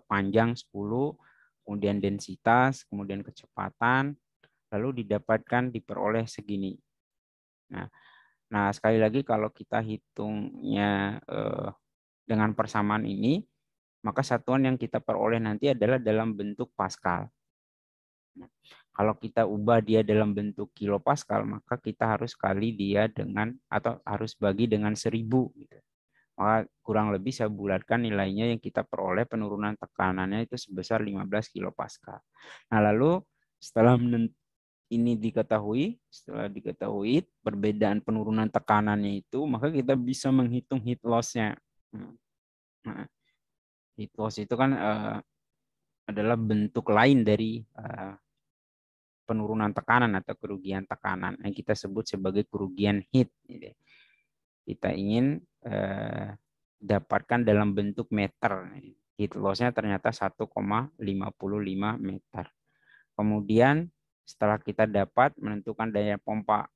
panjang 10, kemudian densitas, kemudian kecepatan, lalu didapatkan diperoleh segini. Nah, sekali lagi kalau kita hitungnya dengan persamaan ini, maka satuan yang kita peroleh nanti adalah dalam bentuk Pascal. Nah, kalau kita ubah dia dalam bentuk kilopascal, maka kita harus kali dia dengan atau harus bagi dengan 1000. Gitu. Maka kurang lebih saya bulatkan nilainya yang kita peroleh penurunan tekanannya itu sebesar 15 kilopascal. Nah, lalu setelah ini setelah diketahui perbedaan penurunan tekanannya itu, maka kita bisa menghitung heat loss-nya. Nah, heat loss itu kan adalah bentuk lain dari penurunan tekanan atau kerugian tekanan yang kita sebut sebagai kerugian heat. Kita ingin dapatkan dalam bentuk meter. Heat loss-nya ternyata 1,55 meter. Kemudian setelah kita dapat menentukan daya pompa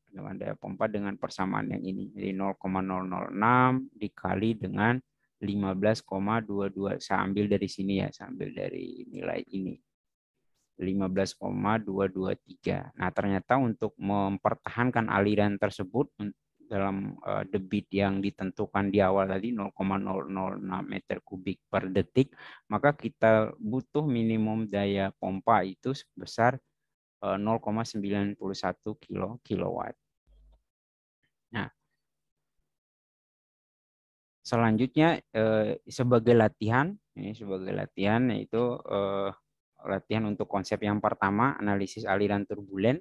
dengan persamaan yang ini. Jadi 0,006 dikali dengan 15,22. Saya ambil dari sini ya, saya ambil dari nilai ini. 15,223. Nah, ternyata untuk mempertahankan aliran tersebut dalam debit yang ditentukan di awal tadi 0,006 meter kubik per detik, maka kita butuh minimum daya pompa itu sebesar 0,91 kilowatt. Nah, selanjutnya sebagai latihan yaitu latihan untuk konsep yang pertama, analisis aliran turbulen.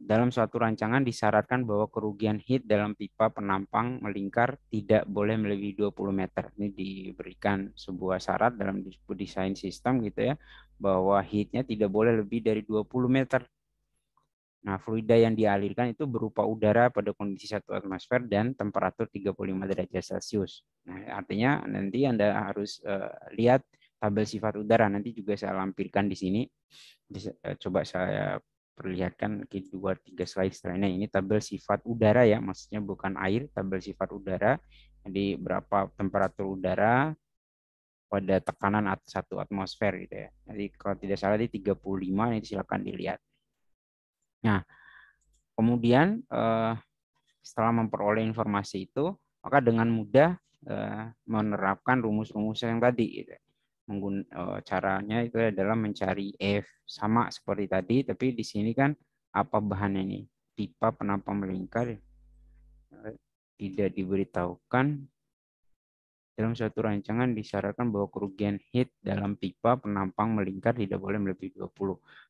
Dalam suatu rancangan disyaratkan bahwa kerugian heat dalam pipa penampang melingkar tidak boleh melebihi 20 meter. Ini diberikan sebuah syarat dalam desain sistem gitu ya, bahwa heatnya tidak boleh lebih dari 20 meter. Nah, fluida yang dialirkan itu berupa udara pada kondisi 1 atmosfer dan temperatur 35 derajat Celcius. Nah, artinya nanti Anda harus lihat tabel sifat udara. Nanti juga saya lampirkan di sini. Coba saya perlihatkan 2-3 slide setelahnya. Ini tabel sifat udara ya, maksudnya bukan air, tabel sifat udara. Jadi berapa temperatur udara pada tekanan 1 atmosfer gitu ya. Jadi kalau tidak salah di 35, ini silakan dilihat. Nah, kemudian setelah memperoleh informasi itu, maka dengan mudah menerapkan rumus-rumus yang tadi gitu. Caranya itu adalah mencari F sama seperti tadi, tapi di sini kan apa bahannya ini? Pipa penampang melingkar tidak diberitahukan. Dalam suatu rancangan disyaratkan bahwa kerugian heat dalam pipa penampang melingkar tidak boleh melebihi 20.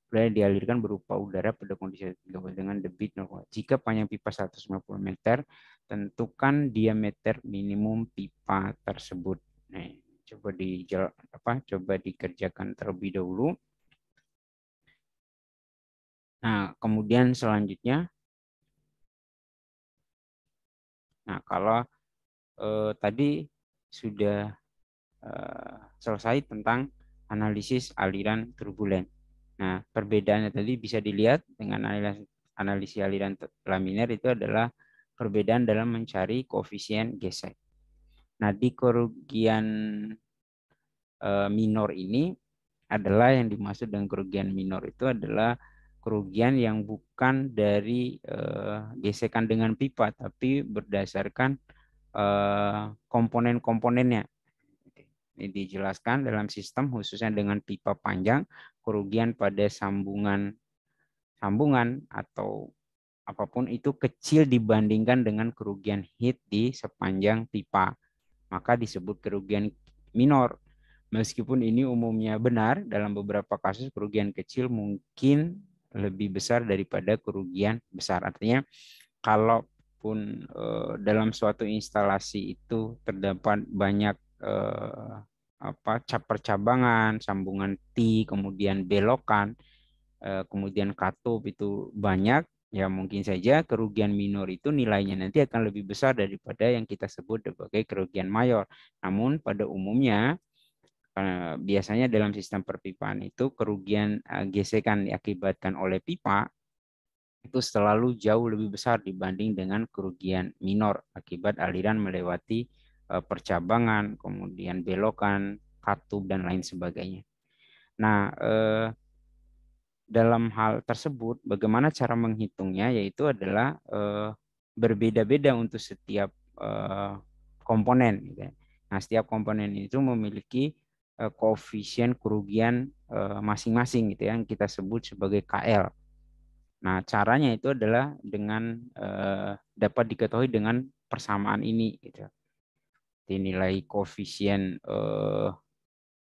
Boleh dialirkan berupa udara pada kondisi dengan debit 0. Jika panjang pipa 150 meter, tentukan diameter minimum pipa tersebut. Nah, coba dikerjakan terlebih dahulu. Nah, kemudian selanjutnya, kalau tadi sudah selesai tentang analisis aliran turbulen. Nah, perbedaannya tadi bisa dilihat dengan analisis aliran laminar itu adalah perbedaan dalam mencari koefisien gesek. Nah, di kerugian minor ini adalah yang dimaksud dengan kerugian minor itu adalah kerugian yang bukan dari gesekan dengan pipa, tapi berdasarkan komponen-komponennya. Ini dijelaskan dalam sistem khususnya dengan pipa panjang, kerugian pada sambungan atau apapun itu kecil dibandingkan dengan kerugian heat di sepanjang pipa, maka disebut kerugian minor. Meskipun ini umumnya benar, dalam beberapa kasus kerugian kecil mungkin lebih besar daripada kerugian besar. Artinya kalaupun dalam suatu instalasi itu terdapat banyak percabangan, sambungan T, kemudian belokan, kemudian katup itu banyak, ya mungkin saja kerugian minor itu nilainya nanti akan lebih besar daripada yang kita sebut sebagai kerugian mayor. Namun pada umumnya biasanya dalam sistem perpipaan itu kerugian gesekan diakibatkan oleh pipa itu selalu jauh lebih besar dibanding dengan kerugian minor akibat aliran melewati percabangan, kemudian belokan, katup dan lain sebagainya. Nah, dalam hal tersebut, bagaimana cara menghitungnya, yaitu adalah berbeda-beda untuk setiap komponen. Gitu ya. Nah, setiap komponen itu memiliki koefisien kerugian masing-masing, gitu ya, yang kita sebut sebagai KL. Nah, caranya itu adalah dengan dapat diketahui dengan persamaan ini, gitu. Nilai koefisien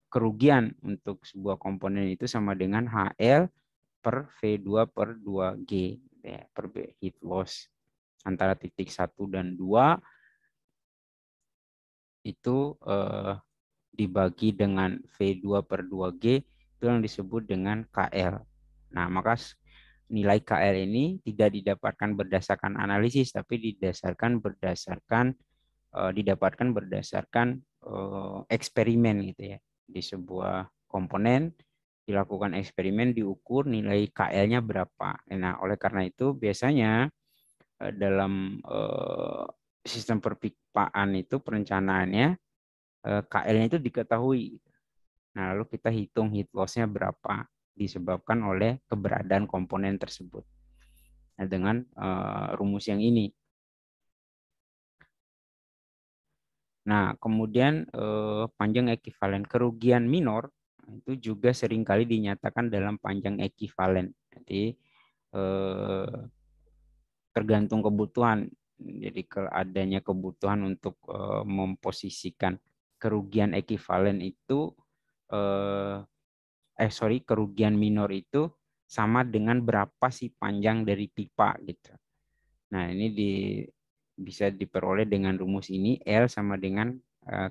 kerugian untuk sebuah komponen itu sama dengan HL per V2 per 2G, ya, per heat loss antara titik 1 dan 2 itu dibagi dengan V2 per 2G itu yang disebut dengan KL. Nah, maka nilai KL ini tidak didapatkan berdasarkan analisis, tapi didapatkan berdasarkan eksperimen gitu ya. Di sebuah komponen dilakukan eksperimen, diukur nilai KL-nya berapa. Nah, oleh karena itu biasanya dalam sistem perpipaan itu perencanaannya KL-nya itu diketahui. Nah, lalu kita hitung heat loss-nya berapa disebabkan oleh keberadaan komponen tersebut. Nah, dengan rumus yang ini. Nah, kemudian panjang ekivalen kerugian minor itu juga seringkali dinyatakan dalam panjang ekivalen. Jadi tergantung kebutuhan. Jadi adanya kebutuhan untuk memposisikan kerugian ekivalen itu kerugian minor itu sama dengan berapa sih panjang dari pipa gitu. Nah, ini bisa diperoleh dengan rumus ini L sama dengan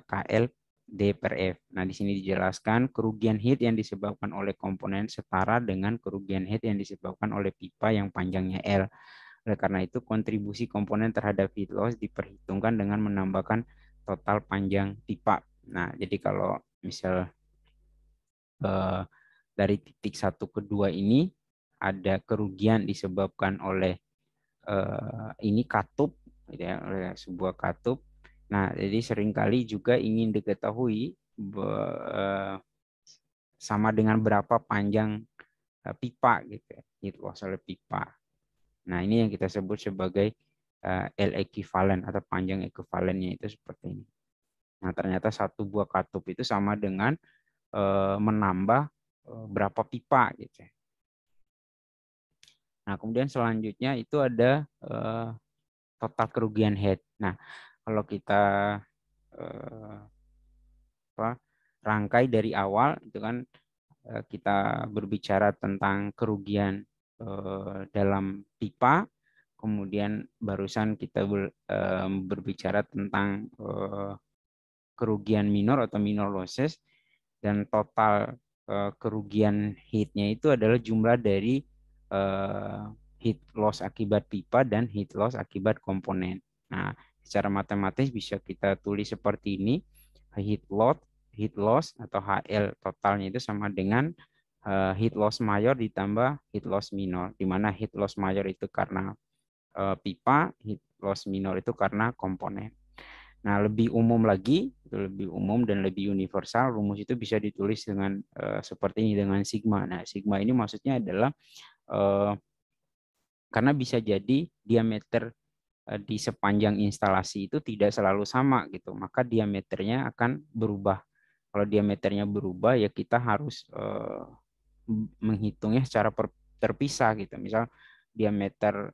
KL D per F. Nah, di sini dijelaskan kerugian heat yang disebabkan oleh komponen setara dengan kerugian heat yang disebabkan oleh pipa yang panjangnya L. Oleh karena itu, kontribusi komponen terhadap heat loss diperhitungkan dengan menambahkan total panjang pipa. Nah, jadi kalau misal dari titik 1 ke 2 ini ada kerugian disebabkan oleh ini katup, gitu ya, oleh sebuah katup. Nah, jadi seringkali juga ingin diketahui sama dengan berapa panjang pipa gitu ya, heat loss oleh pipa. Nah, ini yang kita sebut sebagai L ekivalen atau panjang ekivalennya itu seperti ini. Nah, ternyata satu buah katup itu sama dengan menambah berapa pipa gitu. Nah, kemudian selanjutnya itu ada total kerugian head. Nah, kalau kita rangkai dari awal itu kan kita berbicara tentang kerugian dalam pipa, kemudian barusan kita berbicara tentang kerugian minor atau minor losses, dan total kerugian heat-nya itu adalah jumlah dari heat loss akibat pipa dan heat loss akibat komponen. Nah, secara matematis bisa kita tulis seperti ini, heat loss atau HL totalnya itu sama dengan heat loss mayor ditambah heat loss minor, di mana heat loss mayor itu karena pipa, heat loss minor itu karena komponen. Nah, lebih umum lagi itu lebih umum dan lebih universal. Rumus itu bisa ditulis dengan seperti ini dengan sigma. Nah, sigma ini maksudnya adalah karena bisa jadi diameter di sepanjang instalasi itu tidak selalu sama gitu, maka diameternya akan berubah. Kalau diameternya berubah ya kita harus menghitungnya secara terpisah gitu. Misal diameter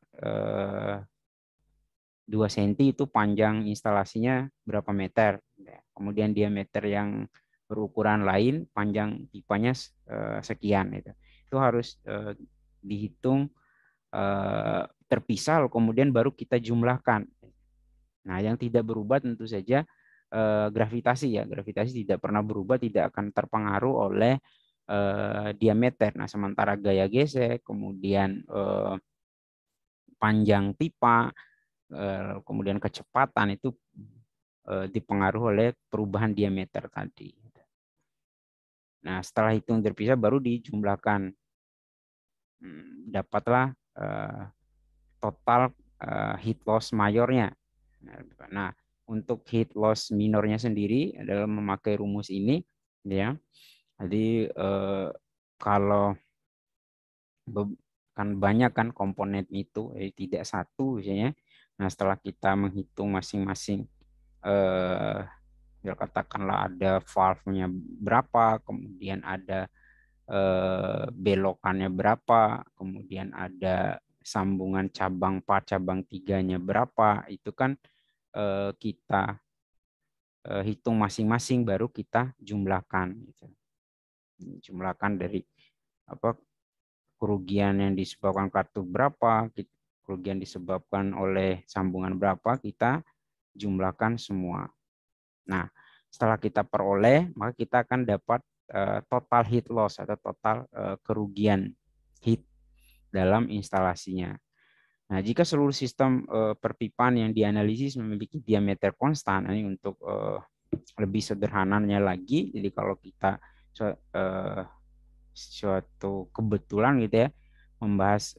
2 cm itu panjang instalasinya berapa meter. Kemudian diameter yang berukuran lain panjang pipanya sekian itu. Itu harus dihitung terpisah kemudian baru kita jumlahkan. Nah, yang tidak berubah tentu saja gravitasi ya. Gravitasi tidak pernah berubah, tidak akan terpengaruh oleh diameter. Nah, sementara gaya gesek, kemudian panjang pipa, kemudian kecepatan itu dipengaruhi oleh perubahan diameter tadi. Nah, setelah hitung terpisah baru dijumlahkan. Dapatlah total heat loss mayornya. Nah, untuk heat loss minornya sendiri adalah memakai rumus ini, ya. Jadi kalau kan banyak kan komponen itu, tidak satu biasanya. Nah, setelah kita menghitung masing-masing, ya katakanlah ada valve-nya berapa, kemudian ada belokannya berapa, kemudian ada sambungan cabang 4, cabang 3-nya berapa, itu kan kita hitung masing-masing baru kita jumlahkan gitu. Jumlahkan dari apa kerugian yang disebabkan kartu berapa, kerugian disebabkan oleh sambungan berapa, kita jumlahkan semua. Nah, setelah kita peroleh, maka kita akan dapat total heat loss atau total kerugian heat dalam instalasinya. Nah, jika seluruh sistem perpipaan yang dianalisis memiliki diameter konstan, ini untuk lebih sederhananya lagi, jadi kalau kita suatu kebetulan gitu ya membahas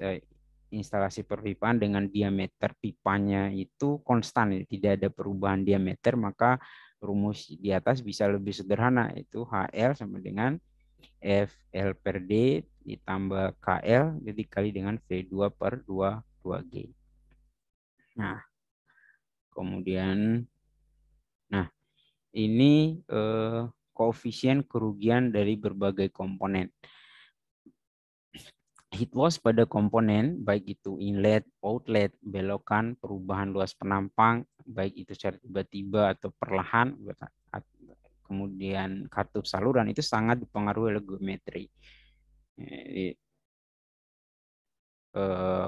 instalasi perpipaan dengan diameter pipanya itu konstan, tidak ada perubahan diameter, maka rumus di atas bisa lebih sederhana, itu HL sama dengan FL per D ditambah KL dikali dengan V2 per 2G. Nah, kemudian ini koefisien kerugian dari berbagai komponen. Heat loss pada komponen, baik itu inlet, outlet, belokan, perubahan luas penampang, baik itu secara tiba-tiba atau perlahan, kemudian katup saluran, itu sangat dipengaruhi oleh geometri. Jadi,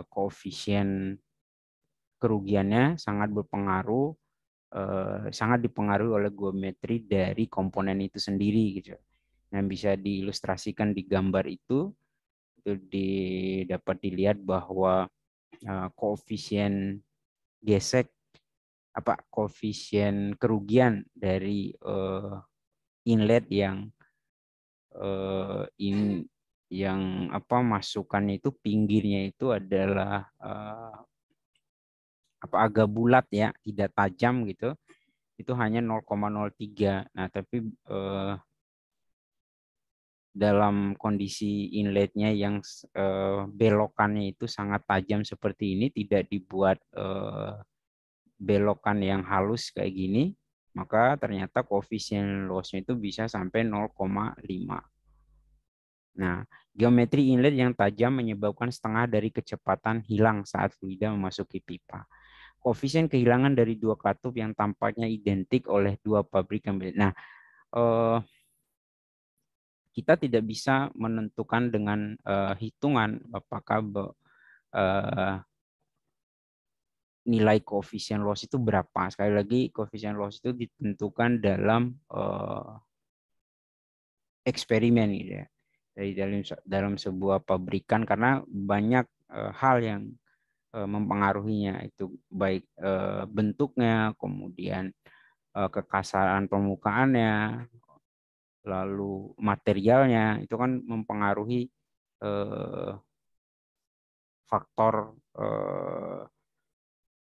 koefisien kerugiannya sangat berpengaruh, sangat dipengaruhi oleh geometri dari komponen itu sendiri gitu. Yang bisa diilustrasikan di gambar itu dapat dilihat bahwa koefisien gesek koefisien kerugian dari inlet yang masukannya itu pinggirnya itu adalah agak bulat ya, tidak tajam gitu. Itu hanya 0,03. Nah, tapi dalam kondisi inletnya yang belokannya itu sangat tajam seperti ini, tidak dibuat belokan yang halus kayak gini, maka ternyata koefisien loss-nya itu bisa sampai 0,5. Nah, geometri inlet yang tajam menyebabkan setengah dari kecepatan hilang saat fluida memasuki pipa. Koefisien kehilangan dari dua katup yang tampaknya identik oleh dua pabrik yang berbeda. Nah, kita tidak bisa menentukan dengan hitungan apakah nilai koefisien loss itu berapa. Sekali lagi, koefisien loss itu ditentukan dalam eksperimen gitu ya. Dari dalam sebuah pabrikan, karena banyak hal yang mempengaruhinya, itu baik bentuknya, kemudian kekasaran permukaannya, lalu materialnya, itu kan mempengaruhi faktor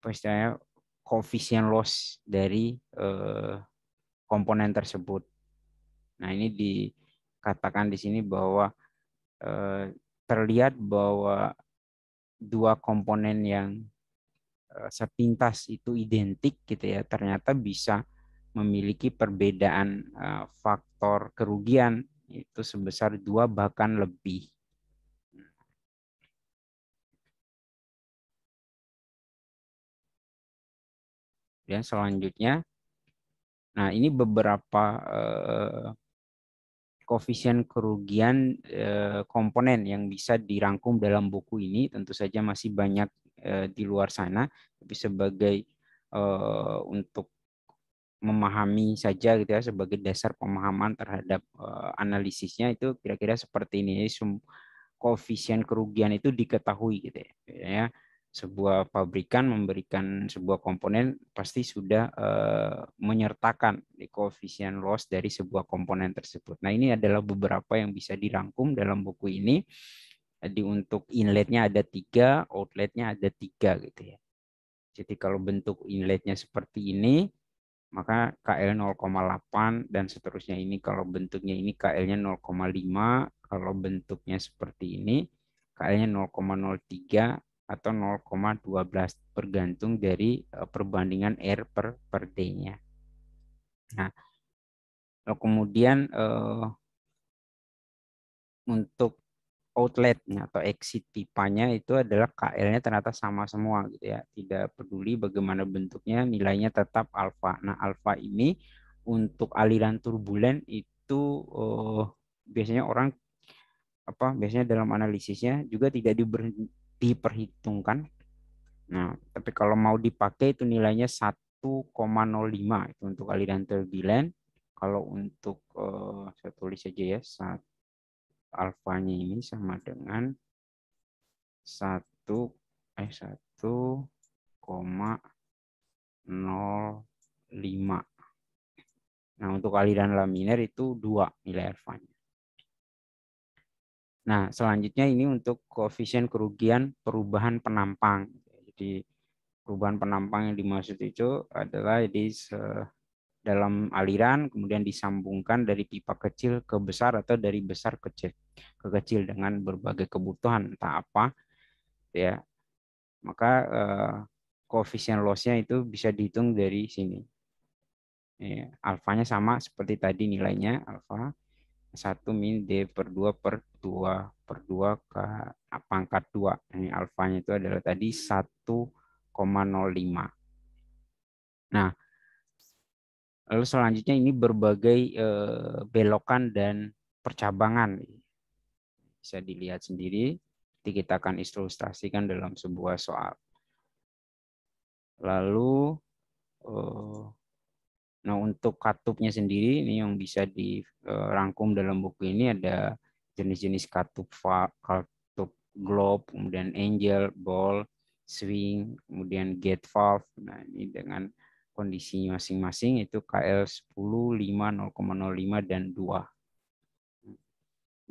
istilahnya koefisien loss dari komponen tersebut. Nah, ini dikatakan di sini bahwa terlihat bahwa dua komponen yang sepintas itu identik gitu ya, ternyata bisa memiliki perbedaan faktor kerugian itu sebesar 2 bahkan lebih. Dan selanjutnya, nah ini beberapa koefisien kerugian komponen yang bisa dirangkum dalam buku ini. Tentu saja masih banyak di luar sana, tapi sebagai untuk memahami saja gitu ya, sebagai dasar pemahaman terhadap analisisnya itu kira-kira seperti ini. Jadi, koefisien kerugian itu diketahui gitu ya. Sebuah pabrikan memberikan sebuah komponen pasti sudah menyertakan di koefisien loss dari sebuah komponen tersebut. Nah, ini adalah beberapa yang bisa dirangkum dalam buku ini. Jadi untuk inletnya ada 3, outletnya ada 3 gitu ya. Jadi kalau bentuk inletnya seperti ini, maka KL 0,8 dan seterusnya. Ini kalau bentuknya ini KL-nya 0,5, kalau bentuknya seperti ini KL-nya 0,03 atau 0,12 bergantung dari perbandingan R per D-nya. Nah, kemudian untuk outletnya atau exit pipanya itu adalah KL-nya ternyata sama semua gitu ya. Tidak peduli bagaimana bentuknya, nilainya tetap alfa. Nah, alfa ini untuk aliran turbulen itu biasanya orang biasanya dalam analisisnya juga tidak diperhitungkan. Nah, tapi kalau mau dipakai itu nilainya 1,05 itu untuk aliran turbulen. Kalau untuk saya tulis saja ya, alfanya ini sama dengan 1,05. Nah, untuk aliran laminar itu 2 nilai alfanya. Nah, selanjutnya ini untuk koefisien kerugian perubahan penampang. Jadi perubahan penampang yang dimaksud itu adalah dalam aliran kemudian disambungkan dari pipa kecil ke besar atau dari besar ke kecil dengan berbagai kebutuhan entah apa ya. Maka koefisien loss-nya itu bisa dihitung dari sini. Ya, alfanya sama seperti tadi nilainya alfa 1 min D per 2 per 2 per 2 ke pangkat 2. Ini alfanya itu adalah tadi 1,05. Nah, lalu selanjutnya ini berbagai belokan dan percabangan. Bisa dilihat sendiri. Nanti kita akan ilustrasikan dalam sebuah soal. Lalu, nah untuk katupnya sendiri, ini yang bisa dirangkum dalam buku ini ada jenis-jenis katup, katup globe, kemudian angel, ball, swing, kemudian gate valve. Nah, ini dengan kondisi masing-masing itu KL 10, 5, 0,05 dan 2.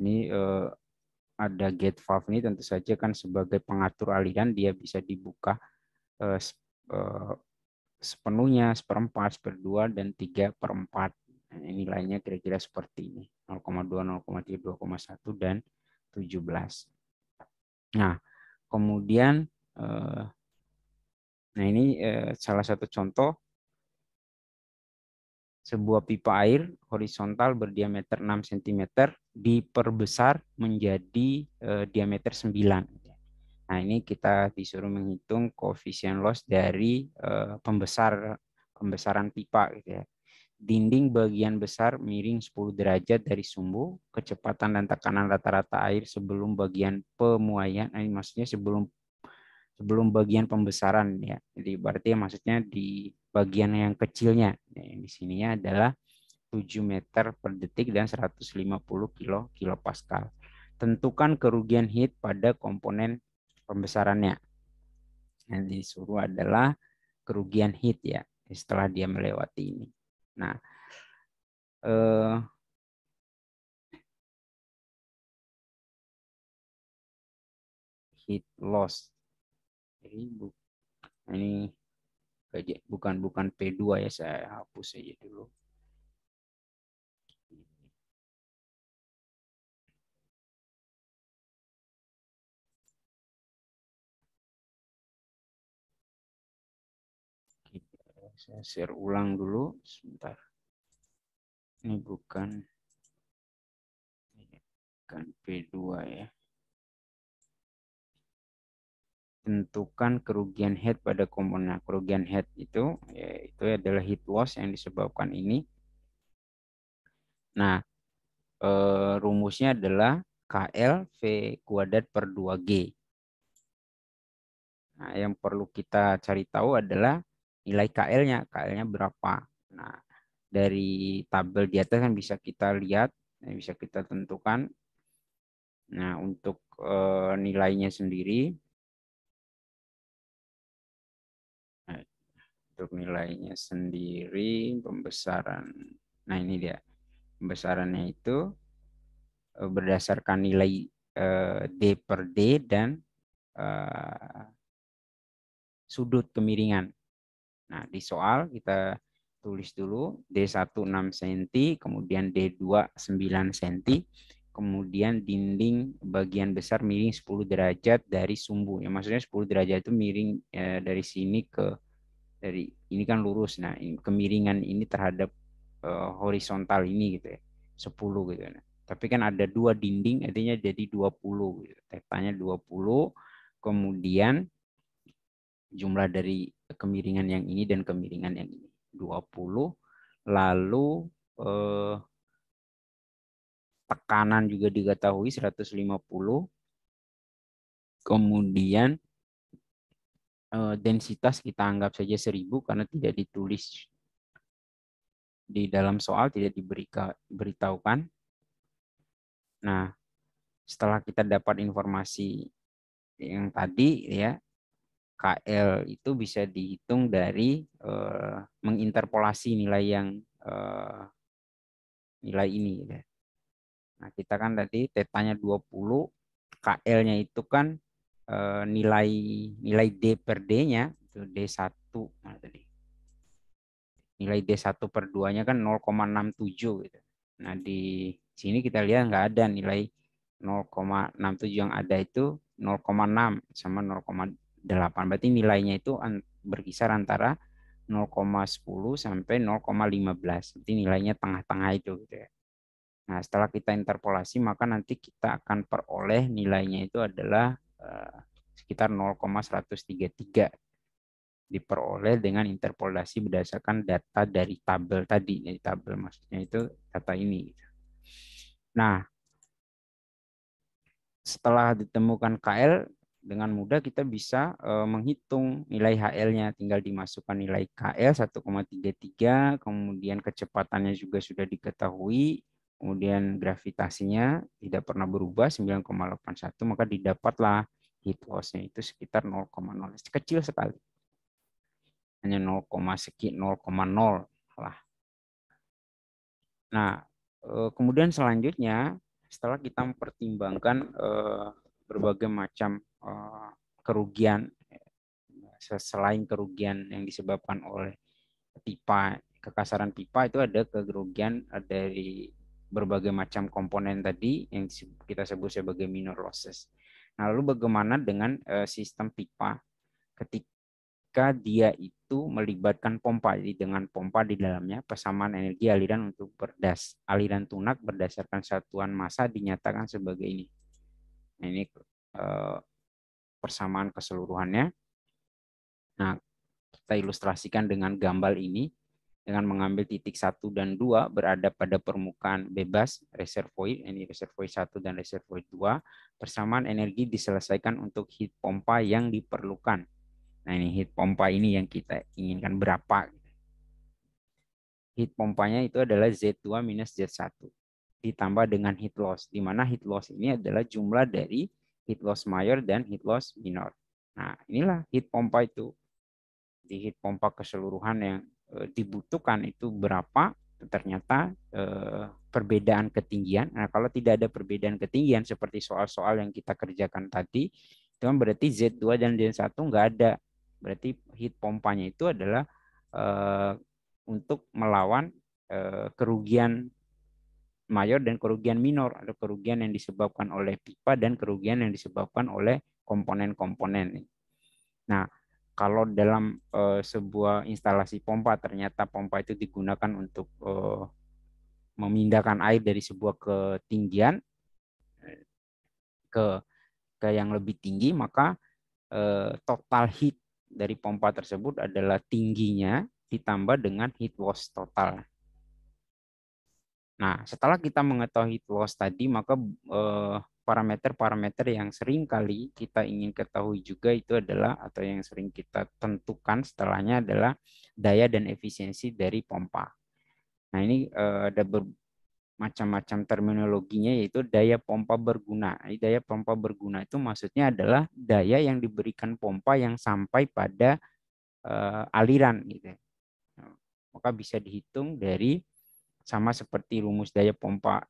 Ini ada gate valve ini tentu saja kan sebagai pengatur aliran dia bisa dibuka sepenuhnya, seperempat, seperdua, dan 3/4. Nah, nilainya kira-kira seperti ini. 0,2, 0,3, 2,1, dan 17. Nah, kemudian nah ini salah satu contoh sebuah pipa air horizontal berdiameter 6 cm diperbesar menjadi diameter 9. Nah, ini kita disuruh menghitung koefisien loss dari pembesaran pipa gitu ya. Dinding bagian besar miring 10 derajat dari sumbu, kecepatan dan tekanan rata-rata air sebelum bagian pemuaian, ini maksudnya sebelum bagian pembesaran ya. Jadi berarti maksudnya di bagian yang kecilnya. Di sininya adalah 7 meter per detik dan 150 kilopascal. Tentukan kerugian heat pada komponen pembesarannya. Yang disuruh adalah kerugian heat ya setelah dia melewati ini. Nah, heat loss. Jadi ini bukan P2 ya, saya hapus aja dulu. Saya share ulang dulu sebentar. Ini bukan P2 ya. Tentukan kerugian head pada komponen. Kerugian head itu yaitu adalah heat loss yang disebabkan ini. Nah, rumusnya adalah KL V kuadrat per 2G. Nah, yang perlu kita cari tahu adalah nilai KL-nya. KL-nya berapa? Nah, dari tabel di atas kan bisa kita lihat, bisa kita tentukan. Nah, untuk nilainya sendiri, nah, untuk nilainya sendiri pembesaran. Nah, ini dia. Pembesarannya itu berdasarkan nilai D per D dan sudut kemiringan. Nah, di soal kita tulis dulu D1 6 cm, kemudian D2 9 cm, kemudian dinding bagian besar miring 10 derajat dari sumbu. Ya, maksudnya 10 derajat itu miring dari sini ke dari ini kan lurus. Nah, kemiringan ini terhadap horizontal ini gitu ya. 10 gitu. Nah, tapi kan ada dua dinding artinya jadi 20 gitu. Tetanya 20, kemudian jumlah dari kemiringan yang ini dan kemiringan yang ini 20, lalu tekanan juga diketahui 150, kemudian densitas kita anggap saja 1000 karena tidak ditulis di dalam soal, tidak diberitahukan. Nah, setelah kita dapat informasi yang tadi ya, KL itu bisa dihitung dari menginterpolasi nilai yang nilai ini ya. Nah, kita kan tadi tetanya 20, KL-nya itu kan nilai nilai D per D-nya itu D1. Nah, tadi nilai D1 per 2-nya kan 0,67 gitu. Nah, di sini kita lihat nggak ada nilai 0,67, yang ada itu 0,6 sama 0,8. Berarti nilainya itu berkisar antara 0,10 sampai 0,15. Jadi nilainya tengah-tengah itu gitu ya. Nah, setelah kita interpolasi maka nanti kita akan peroleh nilainya itu adalah sekitar 0,133, diperoleh dengan interpolasi berdasarkan data dari tabel tadi. Dari tabel maksudnya itu data ini. Nah, setelah ditemukan KL, dengan mudah kita bisa menghitung nilai HL-nya. Tinggal dimasukkan nilai KL 1,33, kemudian kecepatannya juga sudah diketahui, kemudian gravitasinya tidak pernah berubah 9,81, maka didapatlah heat loss-nya itu sekitar 0,0. Kecil sekali. Hanya 0, sekian 0,0 lah. Nah, kemudian selanjutnya setelah kita mempertimbangkan berbagai macam kerugian, selain kerugian yang disebabkan oleh pipa, kekasaran pipa, itu ada kerugian dari berbagai macam komponen tadi yang kita sebut sebagai minor losses. Nah, lalu bagaimana dengan sistem pipa ketika dia itu melibatkan pompa? Jadi dengan pompa di dalamnya, persamaan energi aliran untuk aliran tunak berdasarkan satuan massa dinyatakan sebagai ini. Nah, ini persamaan keseluruhannya. Nah, kita ilustrasikan dengan gambar ini dengan mengambil titik 1 dan 2 berada pada permukaan bebas reservoir, ini reservoir 1 dan reservoir 2. Persamaan energi diselesaikan untuk heat pompa yang diperlukan. Nah, ini heat pompa ini yang kita inginkan berapa. Heat pompanya itu adalah Z2 minus Z1 ditambah dengan heat loss, di mana heat loss ini adalah jumlah dari heat loss mayor dan heat loss minor. Nah, inilah heat pompa itu. Di heat pompa keseluruhan yang dibutuhkan itu berapa, ternyata perbedaan ketinggian. Nah, kalau tidak ada perbedaan ketinggian seperti soal-soal yang kita kerjakan tadi, itu kan berarti Z2 dan Z1 nggak ada. Berarti heat pompanya itu adalah untuk melawan kerugian mayor dan kerugian minor. Ada kerugian yang disebabkan oleh pipa dan kerugian yang disebabkan oleh komponen-komponen. Nah, kalau dalam sebuah instalasi pompa ternyata pompa itu digunakan untuk memindahkan air dari sebuah ketinggian ke yang lebih tinggi, maka total heat dari pompa tersebut adalah tingginya ditambah dengan heat loss total. Nah, setelah kita mengetahui heat loss tadi, maka parameter-parameter yang sering kali kita ingin ketahui juga itu adalah, atau yang sering kita tentukan setelahnya adalah daya dan efisiensi dari pompa. Nah, ini ada macam-macam terminologinya, yaitu daya pompa berguna. Daya pompa berguna itu maksudnya adalah daya yang diberikan pompa yang sampai pada aliran gitu. Maka bisa dihitung dari, sama seperti rumus daya pompa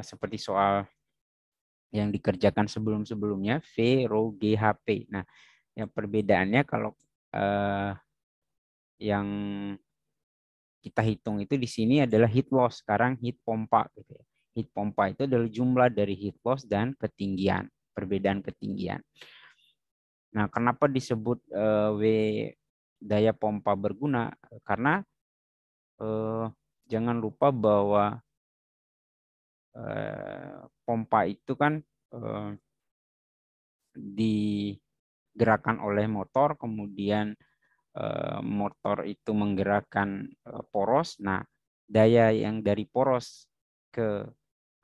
seperti soal yang dikerjakan sebelum-sebelumnya, V rho G HP. Nah, yang perbedaannya kalau yang kita hitung itu di sini adalah heat loss, sekarang heat pompa gitu ya. Heat pompa itu adalah jumlah dari heat loss dan ketinggian, perbedaan ketinggian. Nah, kenapa disebut W daya pompa berguna? Karena jangan lupa bahwa pompa itu kan digerakkan oleh motor, kemudian motor itu menggerakkan poros. Nah, daya yang dari poros ke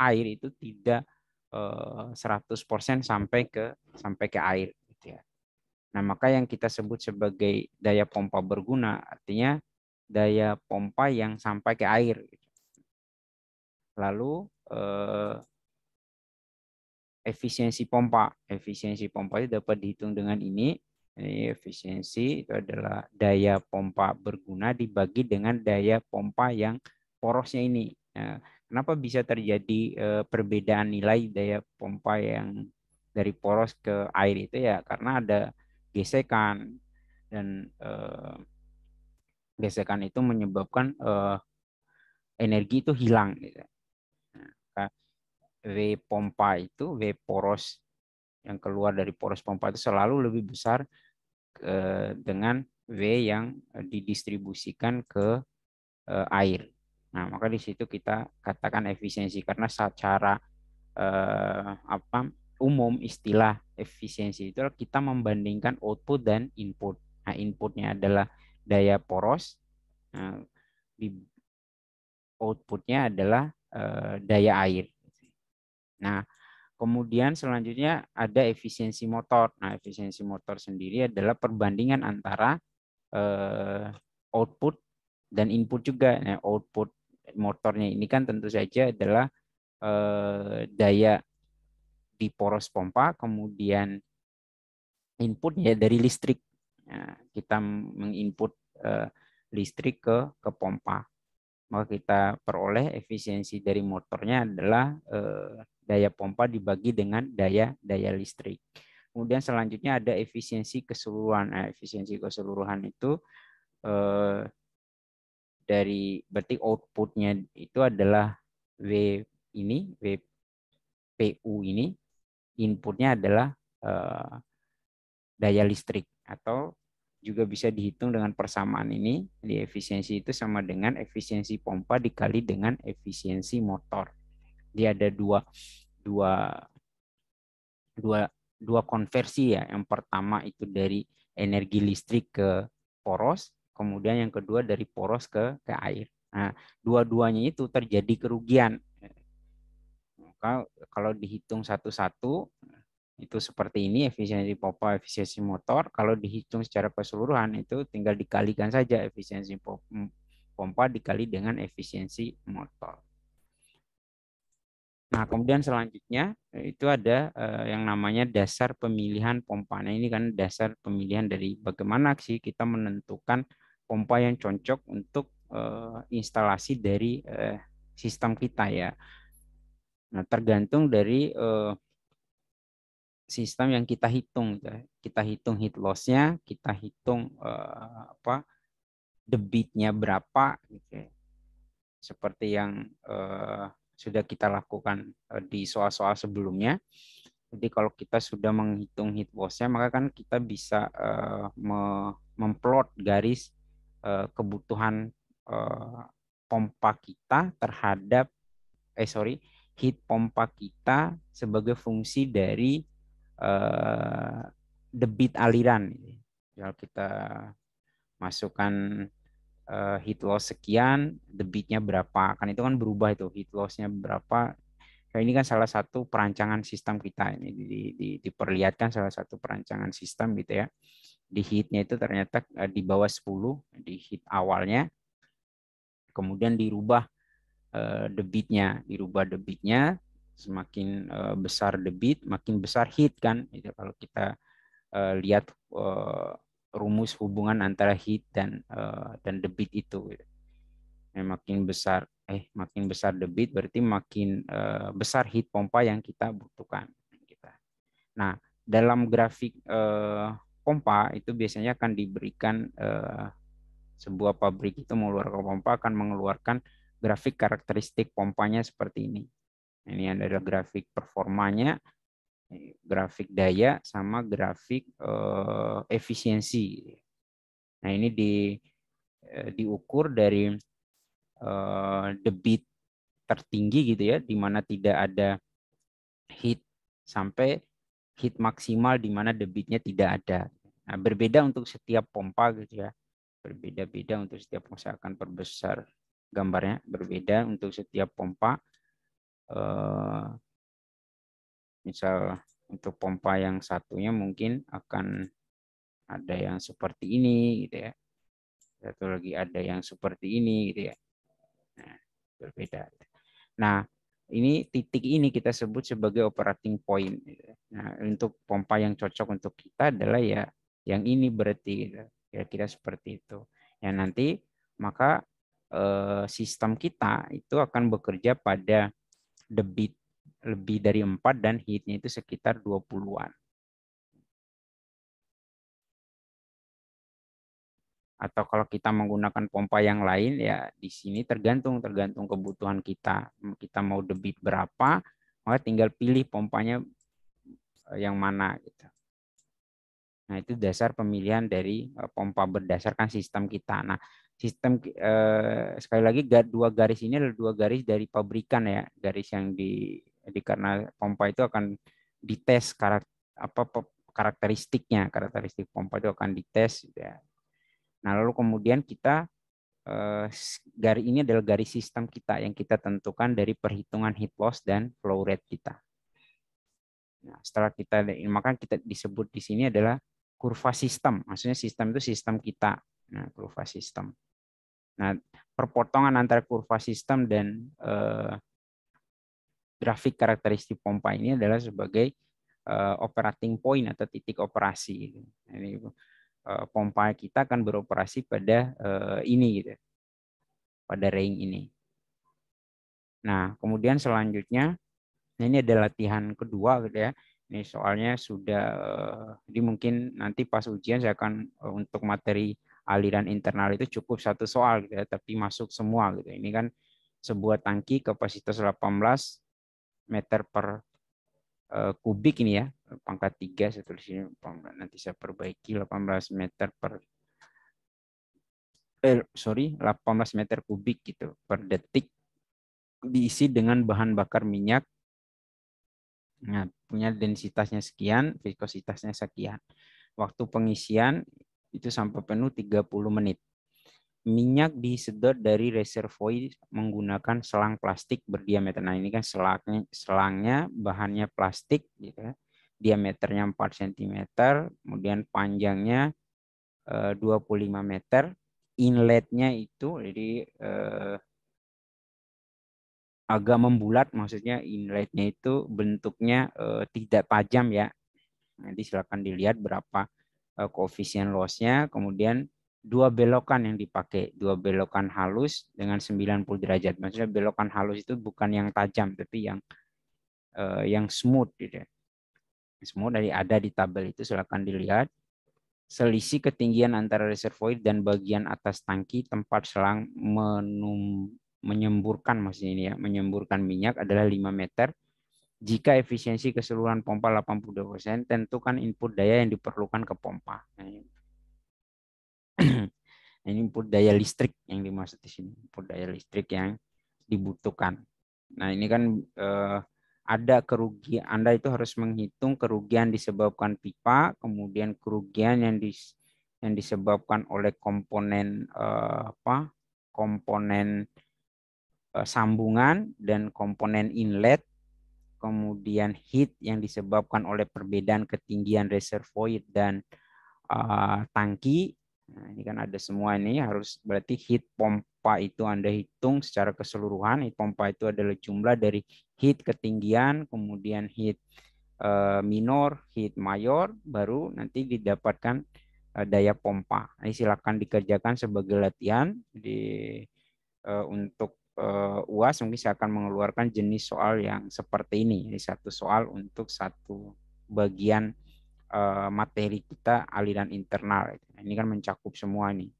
air itu tidak 100% sampai ke air gitu ya. Nah, maka yang kita sebut sebagai daya pompa berguna artinya daya pompa yang sampai ke air. Lalu efisiensi pompa. Efisiensi pompa itu dapat dihitung dengan ini. Efisiensi itu adalah daya pompa berguna dibagi dengan daya pompa yang porosnya ini. Nah, kenapa bisa terjadi perbedaan nilai daya pompa yang dari poros ke air itu ya karena ada gesekan, dan gesekan itu menyebabkan energi itu hilang. Gitu. Nah, W pompa itu, W poros yang keluar dari poros pompa itu selalu lebih besar dengan W yang didistribusikan ke air. Nah, maka di situ kita katakan efisiensi karena secara umum istilah efisiensi itu kita membandingkan output dan input. Nah, inputnya adalah daya poros, di outputnya adalah daya air. Nah, kemudian selanjutnya ada efisiensi motor. Nah, efisiensi motor sendiri adalah perbandingan antara output dan input juga. Nah, output motornya ini kan tentu saja adalah daya di poros pompa, kemudian input ya dari listrik. Nah, kita menginput listrik ke pompa. Maka kita peroleh efisiensi dari motornya adalah daya pompa dibagi dengan daya listrik. Kemudian selanjutnya ada efisiensi keseluruhan. Nah, efisiensi keseluruhan itu dari berarti outputnya itu adalah W ini, W PU ini, inputnya adalah daya listrik, atau juga bisa dihitung dengan persamaan ini, di efisiensi itu sama dengan efisiensi pompa dikali dengan efisiensi motor. Dia ada dua konversi ya. Yang pertama itu dari energi listrik ke poros, kemudian yang kedua dari poros ke air. Nah, dua-duanya itu terjadi kerugian. Maka kalau dihitung satu-satu itu seperti ini, efisiensi pompa, efisiensi motor. Kalau dihitung secara keseluruhan itu tinggal dikalikan saja efisiensi pompa dikali dengan efisiensi motor. Nah, kemudian selanjutnya itu ada yang namanya dasar pemilihan pompa. Nah, ini kan dasar pemilihan dari bagaimana sih kita menentukan pompa yang cocok untuk instalasi dari sistem kita ya. Nah, tergantung dari sistem yang kita hitung. Kita hitung heat loss-nya, kita hitung debitnya berapa, gitu. Seperti yang sudah kita lakukan di soal-soal sebelumnya. Jadi kalau kita sudah menghitung heat loss-nya, maka kan kita bisa memplot garis kebutuhan pompa kita terhadap heat pompa kita sebagai fungsi dari debit aliran. Kalau kita masukkan heat loss sekian, debitnya berapa, kan itu kan berubah itu heat loss-nya berapa. Nah, ini kan salah satu perancangan sistem kita, ini diperlihatkan salah satu perancangan sistem gitu ya. Di heatnya itu ternyata di bawah 10 di heat awalnya, kemudian dirubah debitnya, semakin besar debit makin besar heat kan. Itu kalau kita lihat rumus hubungan antara heat dan debit itu. Makin besar debit berarti makin besar heat pompa yang kita butuhkan. Nah, dalam grafik pompa itu biasanya akan diberikan sebuah pabrik itu mengeluarkan pompa akan mengeluarkan grafik karakteristik pompanya seperti ini. Ini adalah grafik performanya, grafik daya, sama grafik efisiensi. Nah, ini diukur dari debit tertinggi gitu ya, di mana tidak ada heat, sampai heat maksimal di mana debitnya tidak ada. Nah, berbeda untuk setiap pompa gitu ya. Berbeda-beda untuk setiap pompa. Saya akan perbesar gambarnya. Berbeda untuk setiap pompa. Misal untuk pompa yang satunya mungkin akan ada yang seperti ini gitu ya. Satu lagi ada yang seperti ini gitu ya. Nah, berbeda. Nah, ini titik ini kita sebut sebagai operating point. Nah, untuk pompa yang cocok untuk kita adalah ya yang ini berarti kira-kira seperti itu. Ya nanti maka sistem kita itu akan bekerja pada debit lebih dari 4 dan heatnya itu sekitar 20-an. Atau kalau kita menggunakan pompa yang lain ya di sini tergantung kebutuhan kita. Kita mau debit berapa, maka tinggal pilih pompanya yang mana gitu. Nah, itu dasar pemilihan dari pompa berdasarkan sistem kita. Nah, sistem sekali lagi dua garis ini adalah dua garis dari pabrikan ya, garis yang karena pompa itu akan dites karakteristik pompa itu akan dites ya. Nah, lalu kemudian kita garis ini adalah garis sistem kita yang kita tentukan dari perhitungan heat loss dan flow rate kita. Nah, setelah maka kita disebut di sini adalah kurva sistem. Maksudnya sistem itu sistem kita. Nah, kurva sistem. Nah, perpotongan antara kurva sistem dan grafik karakteristik pompa ini adalah sebagai operating point atau titik operasi. Ini pompa kita akan beroperasi pada ini gitu, pada ring ini. Nah, kemudian selanjutnya ini ada latihan kedua gitu ya. Ini soalnya sudah jadi mungkin nanti pas ujian saya akan untuk materi aliran internal itu cukup satu soal gitu ya, tapi masuk semua gitu. Ini kan sebuah tangki kapasitas 18 meter per kubik ini ya, pangkat 3 saya tulis ini, nanti saya perbaiki 18 meter 18 meter kubik gitu per detik, diisi dengan bahan bakar minyak. Nah, punya densitasnya sekian, viskositasnya sekian. Waktu pengisian itu sampai penuh 30 menit. Minyak disedot dari reservoir menggunakan selang plastik berdiameter. Nah, ini kan selangnya bahannya plastik gitu ya. Diameternya 4 cm, kemudian panjangnya 25 meter. Inletnya itu jadi agak membulat, maksudnya inletnya itu bentuknya tidak tajam ya. Nanti silakan dilihat berapa koefisien loss-nya, kemudian dua belokan yang dipakai, dua belokan halus dengan 90 derajat. Maksudnya belokan halus itu bukan yang tajam tapi yang smooth gitu. Smooth ada di tabel itu, silakan dilihat. Selisih ketinggian antara reservoir dan bagian atas tangki tempat selang menyemburkan, maksudnya ini ya, menyemburkan minyak adalah 5 meter. Jika efisiensi keseluruhan pompa 82%, tentukan input daya yang diperlukan ke pompa. Nah, ini input daya listrik yang dimaksud di sini, input daya listrik yang dibutuhkan. Nah, ini kan ada kerugian, Anda itu harus menghitung kerugian disebabkan pipa, kemudian kerugian yang disebabkan oleh komponen komponen sambungan dan komponen inlet, kemudian heat yang disebabkan oleh perbedaan ketinggian reservoir dan tangki. Nah, ini kan ada semua, ini harus berarti heat pompa itu Anda hitung secara keseluruhan. Heat pompa itu adalah jumlah dari heat ketinggian, kemudian heat minor, heat mayor, baru nanti didapatkan daya pompa. Ini silakan dikerjakan sebagai latihan untuk UAS. Mungkin saya akan mengeluarkan jenis soal yang seperti ini. Ini satu soal untuk satu bagian materi kita, aliran internal. Ini kan mencakup semua ini.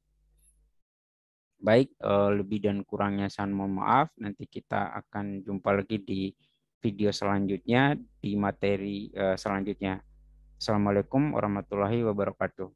Baik, lebih dan kurangnya saya mohon maaf. Nanti kita akan jumpa lagi di video selanjutnya, di materi selanjutnya. Assalamualaikum warahmatullahi wabarakatuh.